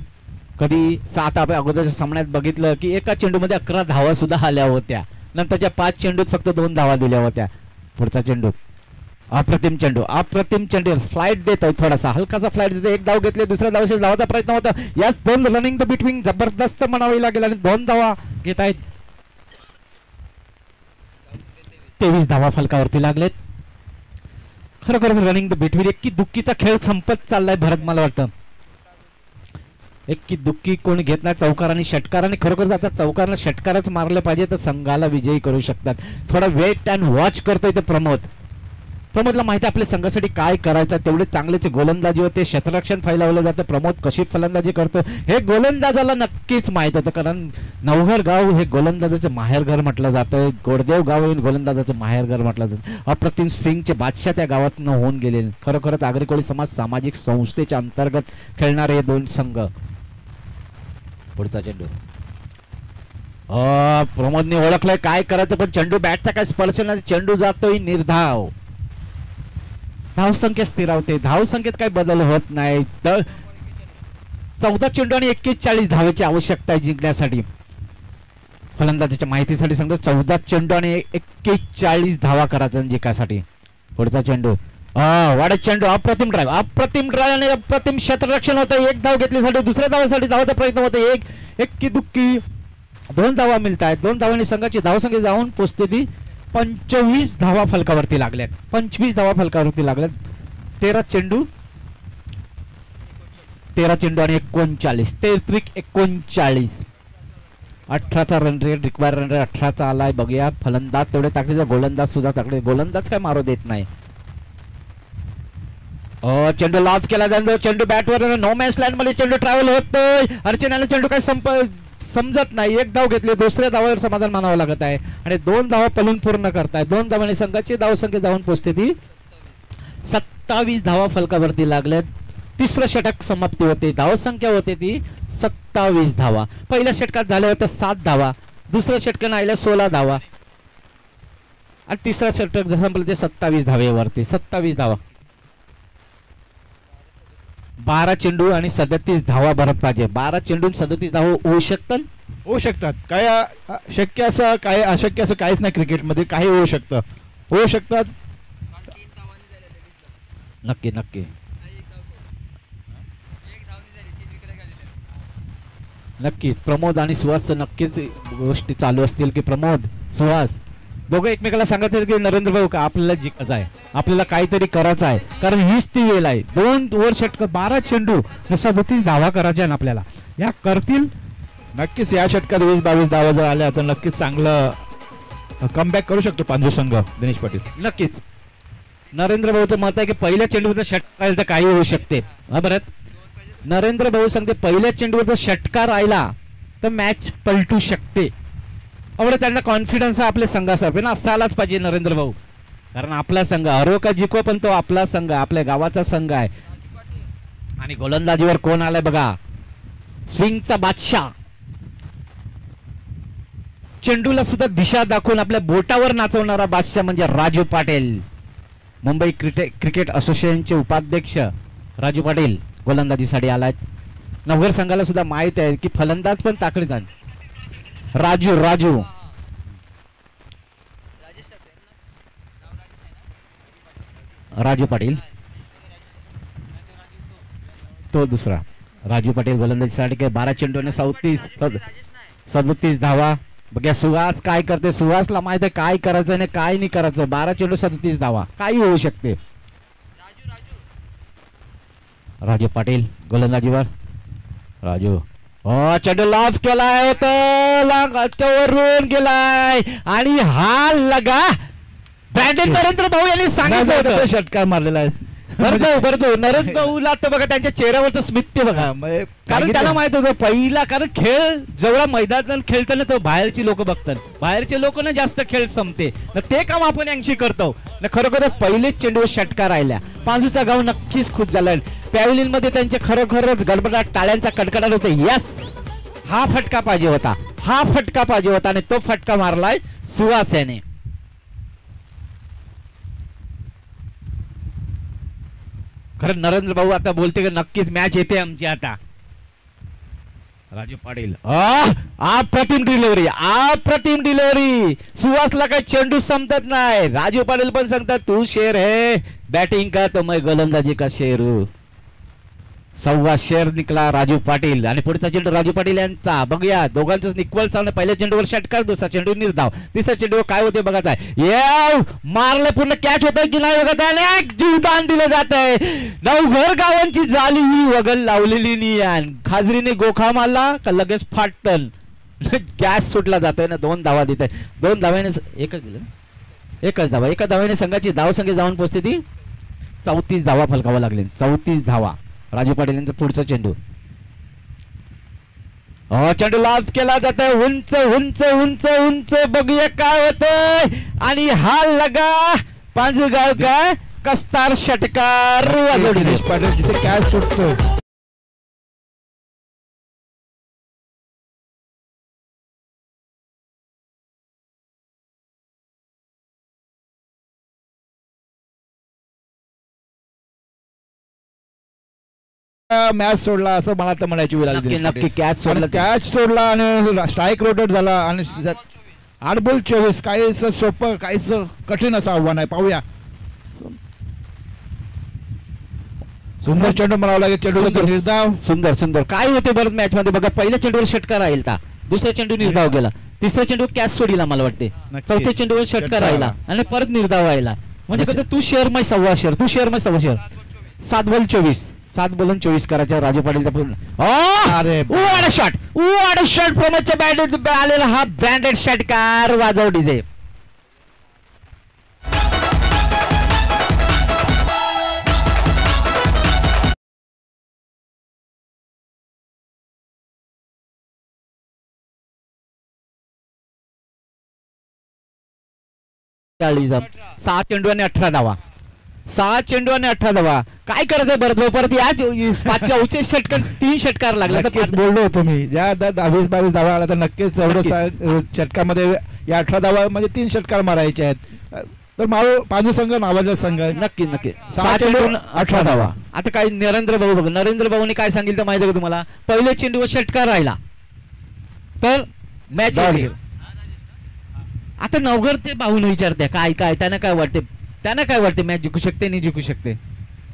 कधी 7 आपण अगोदरच्या सामन्यात बघितलं की एका चेंडूमध्ये 11 धावा सुद्धा आल्या होत्या. नंतरच्या 5 चेंडूत फक्त 2 धावा दिल्या होत्या. पुढचा चेंडू अप्रतिम चेंडू फ्लाइट देतोय, थोडासा हलकासा फ्लाइट देतोय. एक धाव घेतले, दुसऱ्या धावासाठी धावाचा प्रयत्न होता. याच 2 रनिंग द बिटवीन जबरदस्त म्हणावी लागेल आणि 2 धावा घेत आहेत. 23 धावा फलकावरती लागलेत. खरोखर रनिंग द बिटवीन एक्की दुक्कीचा खेळ संपत चाललाय भरत. मला वाटतं एक्की दुक्की कोणी घेत नाही. चौकार आणि षटकार, आणि खरोखर आता चौकारला षटकारच मारले पाहिजे तर संघाला विजयी करू शकतात. थोडा वेट अँड वॉच करतोय ते प्रमोद प्रमोदला माहिती आहे आपल्या संघासाठी काय करायचं, तेवढे चांगलेच गोलंदाजीवर ते क्षेत्ररक्षण फैलावलं जातं. प्रमोद कशी फलंदाजी करतो हे गोलंदाजाला नक्कीच माहित होतं, कारण नवघर गाव हे गोलंदाजाचं माहेरघर म्हटलं जातं. गोडदेव गाव हे गोलंदाजाचं माहेरघर म्हटलं जातं. अप्रतिम स्विंगचे बादशाह त्या गावातून होऊन गेले. खरोखरच आगरी कोळी समाज सामाजिक संस्थेच्या अंतर्गत खेळणारे हे दोन संघ. पुढचा चेंडू प्रमोदने ओळखलंय काय करायचं, पण चेंडू बॅटचा काय स्पर्श नाही. चेंडू जातोय निर्धाव. धावसंख्या स्थिरावते, धावसंख्येत काही बदल होत नाही. तर 14 चेंडू आणि 41 धावेची आवश्यकता आहे जिंकण्यासाठी. फलंदाजाच्या माहितीसाठी सांगतो 14 चेंडू आणि 41 धावा करायचा जिंकासाठी. पुढचा चेंडू वाढत चेंडू, अप्रतिम ड्राईव्ह, अप्रतिम ड्राईव्ह आणि अप्रतिम क्षेत्ररक्षण होतं. एक धाव घेतलीसाठी दुसऱ्या धावासाठी धावाचा प्रयत्न होतो. एक एक्की दुक्की 2 धावा मिळत आहेत. 2 धावांनी संघाची धावसंख्या जाऊन पोचते ती 25 धावा फलकावरती लागल्यात. 25 धावा फलकावरती लागल्यात. 13 चेंडू आणि 39, 39. 18चा run rate, require run rate 18चा आलाय. बघूया फलंदाज तेवढे टाकले, गोलंदाज सुद्धा टाकले. गोलंदाज काय मारू देत नाही. चेंडू लॉफ केला जातो. चेंडू बॅटवर नो मॅच लाईन मध्ये चेंडू ट्रॅव्हल होतोय. अर्चनाला चेंडू काय समजत नाही. एक धाव घेतली, दुसऱ्या धावावर समाधान मानावं लागत आहे आणि 2 धावा पलून पूर्ण करताय. 2 धावांनी संघाची धावसंख्या जाऊन पोहोचते ती 27 धावा फलकावरती लागल्यात. 3रं षटक समाप्ती होते. धावसंख्या होते ती 27 धावा. पहिल्या षटकात झाल्या होत्या 7 धावा, दुसऱ्या षटकानं आल्या 16 धावा आणि 3रं षटक संपलं ते 27 धावेवरती. 27 धावा. 12 चेंडू आणि 37 धावा भरत पाहिजे. 12 चेंडू 37 धावा होऊ शकतात. काय शक्य असं काय अशक्य असं काहीच नाही क्रिकेटमध्ये. काही होऊ शकतात. नक्की नक्की नक्की प्रमोद आणि सुहास नक्कीच गोष्टी चालू असतील की प्रमोद सुहास दोघं एकमेकाला सांगत आहेत की नरेंद्र भाऊ का आपल्याला जिंकायचं आहे, आपल्याला काहीतरी करायचं आहे, कारण हीच ती वेळ आहे. 2 ओव्हर षटक 12 चेंडू 37 धावा करायच्या आहेत आपल्याला. या करतील नक्कीच. या षटकात 20-22 धावा जर आल्या तर नक्कीच चांगलं कमबॅक करू शकतो पांजू संघ. दिनेश पाटील नक्कीच. नरेंद्र भाऊचं मत आहे की पहिल्या चेंडूवरचा षटकार राहिला तर काही होऊ शकते. बरं नरेंद्र भाऊ सांगते पहिल्या चेंडूवरचा षटकार राहिला तर मॅच पलटू शकते. एवढं त्यांना कॉन्फिडन्स आपल्या संघासारखे ना असायलाच पाहिजे नरेंद्र भाऊ, कारण आपला संघ हरो का जिको पण तो आपला संघ, आपल्या गावाचा संघ आहे. आणि गोलंदाजीवर कोण आलाय बघा, स्विंगचा बादशाह. चेंडूला सुद्धा दिशा दाखवून आपल्या बोटावर नाचवणारा बादशाह म्हणजे राजू पाटील. मुंबई क्रिकेट असोसिएशनचे उपाध्यक्ष राजू पाटील गोलंदाजीसाठी आलाय. नवघर संघाला सुद्धा माहित आहे की फलंदाज पण ताकदीचा राजू पाटील तो दुसरा राजू पाटील गोलंदाजीसाठी 12 चेंडू आणि 37 धावा. बघा सुहास काय करते, सुहासला माहित आहे काय करायचं आणि काय नाही करायचं. 12 चेंडू 37 धावा काही होऊ शकते. राजू पाटील गोलंदाजीवर. राजू चेंडू लॉफ केलाय वरून गेलाय आणि हा लगा ब्रँडन नरेंद्र भाऊ यांनी सांगितलं षटकार मारलेला आहे. बरं नरेंद्र भाऊला तर बघा त्यांच्या चेहऱ्यावरचं स्मित बघा, कारण त्याला माहित होतं पहिला, कारण खेळ जेवढा मैदानात खेळताना तो बाहेरची लोक बघतात, बाहेरचे लोक ना जास्त खेळ संपते ते काम आपण यांशी करतो. खरोखर पहिलेच चेंडूवर षटकार राहिल्या. पांजूचा गाव नक्कीच खुश झाला. पॅव्हलियन मध्ये त्यांचे खरोखरच गडबडाट टाळ्यांचा कडकडाट होता. यस हा फटका पाहिजे होता आणि तो फटका मारलाय सुहास याने. खरं नरेंद्र भाऊ आता बोलते की नक्कीच मॅच येते आमची आता. राजू पाटील अप्रतिम डिलिव्हरी सुहासला काही चेंडू संपत नाही. राजू पाटील पण सांगतात तू शेर है बॅटिंग का तो मैं गोलंदाजी का शेर हूं. 1.25 शेर निकला राजू पाटील. आणि पुढचा चेंडू राजू पाटील यांचा. बघूया दोघांचं इक्वल सामना. पहिल्या चेंडूवर षटकार, दुसरा चेंडू निर्धाव, तिसऱ्या चेंडूवर काय होते बघत आहे. मारले पूर्ण कॅच होत की नाही बघत आहे आणि जीवदान दिलं जात आहे. नवघर गावांची जाली ही वगल लावलेली नाही. खाजरीने गोखा मारला का लगेच फाटतन गॅस सुटला जातोय ना. 2 धावा देत आहे. 2 धाव्याने एकच दिलं. एकच धावा, एका धावाने संघाची धावसंख्या जाऊन पोहोचते ती 34 धावा फलकावा लागले. 34 धावा. राजू पाटील यांचा पुढचा चेंडू. चेंडू लाभ केला जात आहे. उंच उंच उंच उंच बघूया काय होतंय. आणि हा लगा पांजगाव काय कस्तार षटकार वाजवली. दिनेश पाटील जिथे कॅच सुटतो मॅच सोडला असं मला तर म्हणायची वेळ आली. नक्की नक्की कॅच सोडला. कॅच सोडला आणि स्ट्राईक रोटेट झाला आणि 8 बॉल 24. काहीच सोपं काहीच कठीण असं आव्हान आहे. पाहूया. सुंदर चेंडू म्हणावं लागेल. चेंडू निर्धाव सुंदर सुंदर काय होते बरं मॅच मध्ये बघा. पहिल्या चेंडूवर षटकार राहिला, दुसऱ्या चेंडू निर्धाव गेला, तिसऱ्या चेंडू कॅच सोडीला मला वाटते, चौथ्या चेंडूवर षटकार राहिला आणि परत निर्धाव व्हायला. म्हणजे कसं तू शेअर मै सव्वा शेअर, तू शेअर मै सव्वा शेअर. 7 बॉल 24, 7 बॉल 24 करायच्या राजू पाटीलचा पूर्ण. अरे शॉट शॉट प्रमोदच्या बॅट आलेला हा ब्रँडेड षटकार वाजव डीजे. सहा चेंडू आणि 18 धावा. 6 चेंडू आणि 18 धावा. काय करायचंय बरं परत या 5च्या उच्च षटकार 3 षटकार लागला. नक्कीच बोललो होतो मी ज्या 20-22 धावा आला तर नक्कीच एवढं षटकामध्ये या 18 धावा म्हणजे 3 षटकार मारायचे आहेत. तर पांजू संघ नावाजला संघ. नक्की नक्की 6 चेंडू 18 धावा. आता काय नरेंद्र भाऊ बघ, नरेंद्र भाऊने काय सांगितलं माहिती आहे का तुम्हाला. पहिल्या चेंडूवर षटकार राहिला तर मॅच. आता नवघर ते भाऊन विचारते काय काय त्यांना काय वाटते मॅच जिंकू शकते नाही जिंकू शकते.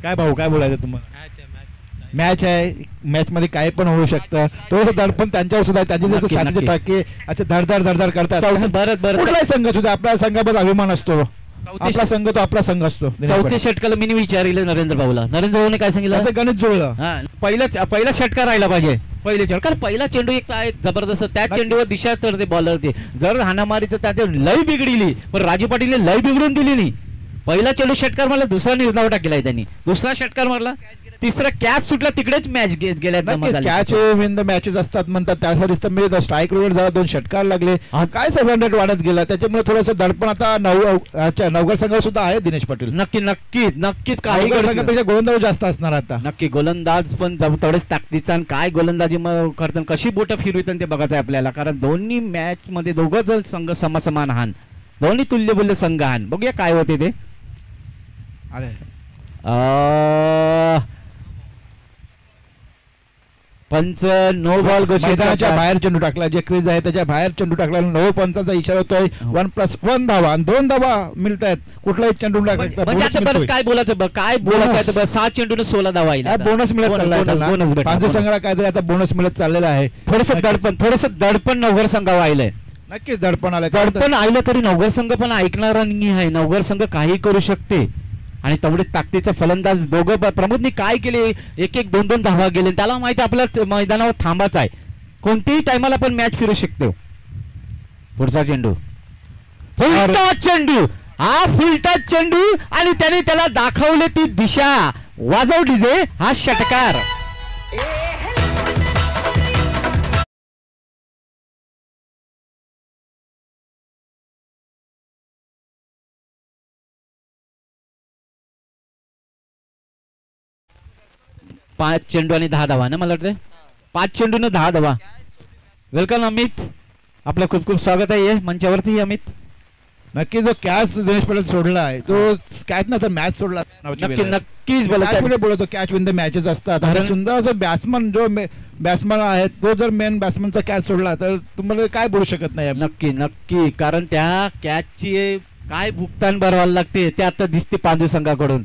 काय भाऊ काय बोलायचं तुम्हाला. मॅच आहे, मॅच मध्ये काय पण होऊ शकतं. तो दडपण त्यांच्यावर सुद्धा त्यांची टाके अच्छा धडधड करतात. कुठलाही संघ सुद्धा आपल्या संघाबद्दल अभिमान असतो. आपला संघ तो आपला संघ असतो. चौथ्या षटकाला मी विचारलं नरेंद्र भाऊला. नरेंद्र भाऊने काय सांगितलं गणित जुळलं. पहिला षटकार राहिला पाहिजे. पहिले चेंडू कारण पहिला चेंडू एक जबरदस्त त्या चेंडूवर दिशा करते बॉलर ते जर हाणामारी तर त्या लय बिघडली पण राजू पाटीलने लय बिघडून दिली नाही. पहिला चेंडू षटकार मारला, दुसरा निर्धाव टाकलाय त्यांनी, दुसरा षटकार मारला, तिसरा कॅच सुटला, तिकडेच मॅच गेल्या. कॅच विन द मॅचेस असतात म्हणतात त्यासाठी स्ट्राईक रोड झाला, 2 षटकार लागले, काय 700 वाढत गेला. त्याच्यामुळे थोडंसं दडपण आता नवघर संघावर सुद्धा आहे. दिनेश पाटील नक्कीच काही संघापेक्षा गोलंदाज जास्त असणार आता. नक्की गोलंदाज पण तेवढेच ताकदीचा आणि काय गोलंदाजी करतात कशी बोटं फिरवितात ते बघायचं आपल्याला. कारण दोन्ही मॅच मध्ये दोघं जर संघ समसमान हान, दोन्ही तुल्यबुल्य संघ हान. बघूया काय होते ते. अरे पंच नो बॉल मैदानाच्या बाहेर चेंडू टाकला. जे क्रीज आहे त्याच्या बाहेर चेंडू टाकला. 9 पंचाचा इशारा होतोय. 1+1 धावा, 2 धावा मिळत आहेत. कुठलाही चेंडू काय बोलायचं 6 चेंडून 16 धावा बोनस मिळत चाललाय. पांजू संघाला काहीतरी आता बोनस मिळत चाललेला आहे. थोडस दडपण नवघर संघावर आलंय. नक्कीच दडपण आलं. दडपण आलं तरी नवघर संघ पण ऐकणारा नाही आहे. नवघर संघ काही करू शकते आणि तेवढे ताकदीचा फलंदाज दोघं प्रमोदनी काय केले, 1-1 2-2 धावा गेले. त्याला माहिती आपल्या मैदानावर थांबाच आहे. कोणत्याही टायमाला पण मॅच फिरू शकते. पुढचा चेंडू फुलटा चेंडू, हा फुलटा चेंडू आणि त्याने त्याला दाखवले ती दिशा. वाजव डीजे हा षटकार. पाच चेंडू आणि 10 धावा ना मला वाटतं. 5 चेंडू न 10 धावा. वेलकम अमित, आपलं खूप खूप स्वागत आहे मंचावरती. अमित नक्की जो कॅच दिनेश पाटील सोडला आहे तो कॅच ना तर मॅच सोडला. नक्कीच बोलतो कॅच विन द मॅचेस असतात. सुंदर जो बॅट्समन बॅट्समन आहे तो जर मेन बॅट्समनचा कॅच सोडला तर तुम्हाला काय बोलू शकत नाही. नक्की कारण त्या कॅचची काय भुगतान भरावं लागते ते आता दिसते पांजू संघाकडून.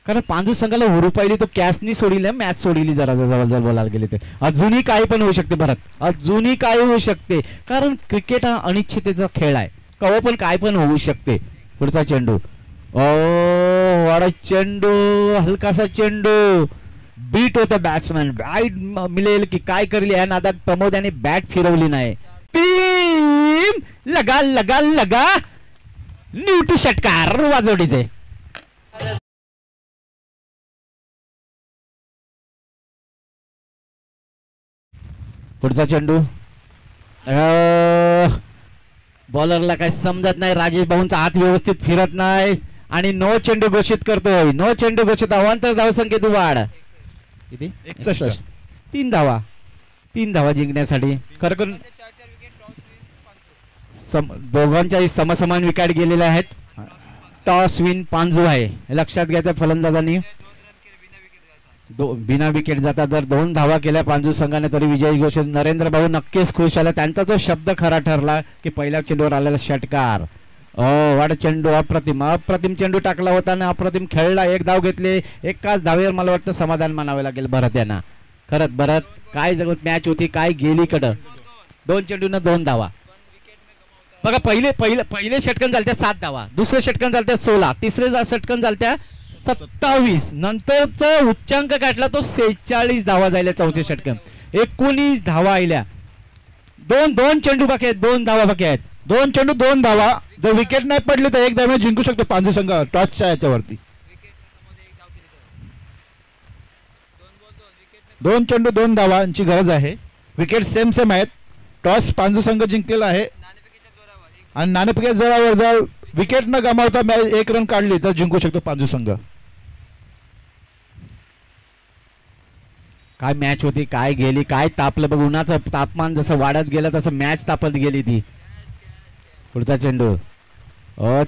कारण पांजू संघाला हुरू पाहिली तो कॅचनी सोडली, मॅच सोडली. जरा जवळ बोलायला गेले ते अजूनही काही पण होऊ शकते भरत, अजूनही काय होऊ शकते. कारण क्रिकेट हा अनिश्चिततेचा खेळ आहे. कवा पण काय पण होऊ शकते. पुढचा चेंडू, वाडा चेंडू, हलकासा चेंडू, बीट होता बॅट्समॅन. बॅट मिळेल की काय करेल या नादात प्रमोद याने बॅट फिरवली नाही. टीम लगा लगा लगा न्यूटी षटकार वाजवडीचे. पुढचा चेंडू बॉलरला काही समजत नाही. राजेश भाऊंचा हात व्यवस्थित फिरत नाही आणि नो चेंडू घोषित करतोय. नो चेंडू घोषित. अवांतर धावसंख्येत वाढ किती 61. 3 धावा. 3 धावा जिंकण्यासाठी खरं दोघांच्याही समसमान विकेट गेलेल्या आहेत. टॉस विन पांजू आहे हे लक्षात घ्यायचं फलंदाजांनी. बिना विकेट जाता जर 2 धावा केल्या पांजू संघाने तरी विजयी घोषित. नरेंद्र भाऊ नक्कीच खुश झाला. त्यांचा जो शब्द खरा ठरला की पहिल्या चेंडूवर आलेला षटकार. वाढ चेंडू अप्रतिम अप्रतिम चेंडू टाकला होता आणि अप्रतिम खेळला. 1 धाव घेतले. एकाच धावेवर मला वाटतं समाधान मानावे लागेल भरत यांना. खरंच भरत काय जगत मॅच होती काय गेली कडं. 2 चेंडून 2 धावा. बघा पहिले षटकन झालत्या 7 धावा. दुसरे षटकन झालत्या 16. तिसरे षटकन झालत्या 27. नंतरचा उच्चांक गाठला तो 46 धावा झाल्या. चौथे षटकन 19 धावा आल्या. 2 चेंडू बाकी आहेत. 2 धावा बाकी आहेत. 2 चेंडू 2 धावा. जर विकेट नाही पडली तर 1 धाव जिंकू शकतो पांजू संघ टॉसच्या याच्यावरती. 2 चेंडू 2 धावांची गरज आहे. विकेट सेम आहेत. टॉस पांजू संघ जिंकलेला आहे आणि नाणेफेकीच्या जोरावर जर विकेट न गमावता मॅच 1 रन काढली तर जिंकू शकतो पांजू संघ. काय मॅच होती काय गेली काय तापलं बघ. उन्हाचं तापमान जसं वाढत गेलं तसं मॅच तापत गेली ती. पुढचा चेंडू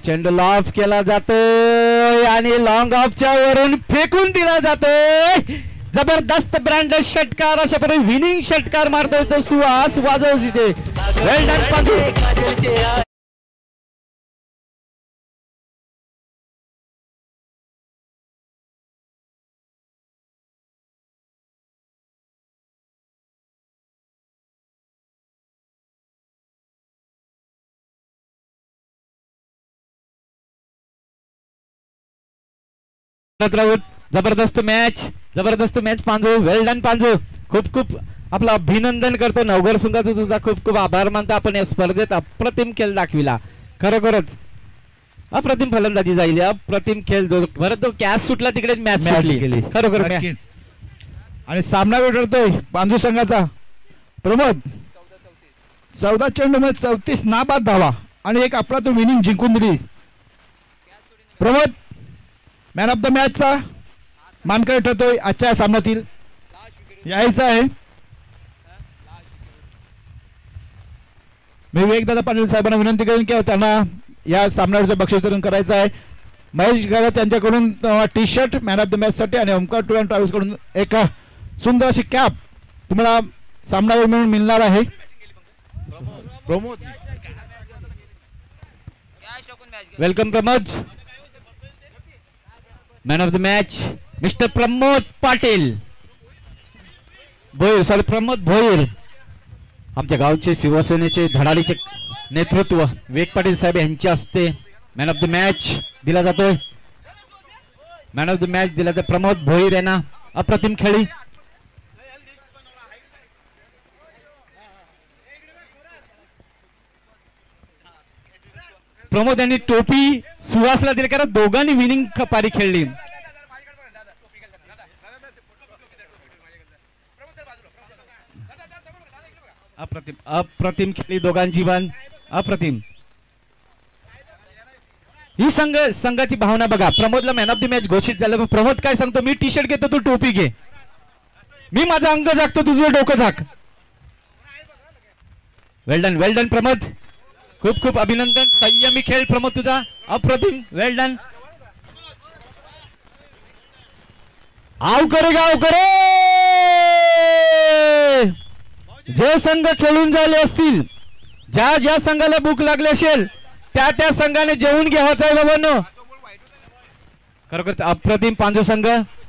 चेंडू लॉफ केला जातोय आणि लॉंग ऑफच्या वरून फेकून दिला जातोय. जबरदस्त ब्रँडेड षटकार. अशा प्रकारे विनिंग षटकार मारतोय तो सुहास वाजव तिथे. वेल डन पांजू. जबरदस्त मॅच पांजू. वेल डन पांजू. खूप खूप आपलं अभिनंदन करतो. नवघर संघाचं सुद्धा खूप खूप आभार मानतो. आपण या स्पर्धेत अप्रतिम खेळ दाखविला. खरोखरच अप्रतिम फलंदाजी जाईल. अप्रतिम खेळ. बरं तो कॅच सुटला तिकडे मॅच सुटली. खरोखर आणि सामना ठरतोय पांजू संघाचा. प्रमोद 14 चेंडू मध्ये 34 नाबाद धावा आणि 1 अप्रतिम विनिंग जिंकून दिली. प्रमोद मॅन ऑफ द मॅचचा मानकरी ठरतोय आजच्या सामन्यातील. यायचं आहे. मी विवेकदादा पाटील साहेबांना विनंती करेन की त्यांना या सामन्यावरचं बक्षीस वितरण करायचं आहे. महेश गायत यांच्याकडून T shirt man of the match साठी आणि ओमकार टूर अँड ट्रॅव्हल्स कडून एक सुंदर अशी कॅप तुम्हाला सामन्यावर मिळून मिळणार आहे. Pramod welcome Pramod. Man of the match mister Pramod Patil Bhoir. Sorry Pramod Bhoir. आमच्या गावचे शिवसेनेचे धडाडीचे नेतृत्व विवेक पाटील साहेब यांच्या हस्ते मॅन ऑफ द मॅच दिला जातोय. मॅन ऑफ द मॅच दिला तर प्रमोद भोईर यांना. अप्रतिम खेळी. प्रमोद यांनी टोपी सुहासला दिली कारण दोघांनी विनिंग पारी खेळली. अप्रतिम खेळली दोघांची पण. अप्रतिम ही संघाची भावना बघा. प्रमोदला मॅन ऑफ द मॅच घोषित झालं. प्रमोद काय सांगतो मी टी शर्ट घेतो तू टोपी घे. मी माझं अंग झाकतो तुझं डोकं झाक. वेल डन प्रमोद. खूप खूप अभिनंदन. संयमी खेळ प्रमोद तुझा. अप्रतिम. वेल डन. आव करे जे संघ खेळून झाले असतील ज्या संघाला भूक लागली असेल त्या संघाने जेवून घ्यावाचा आहे बाबांनो. खरोखर अप्रतिम पांजू संघ.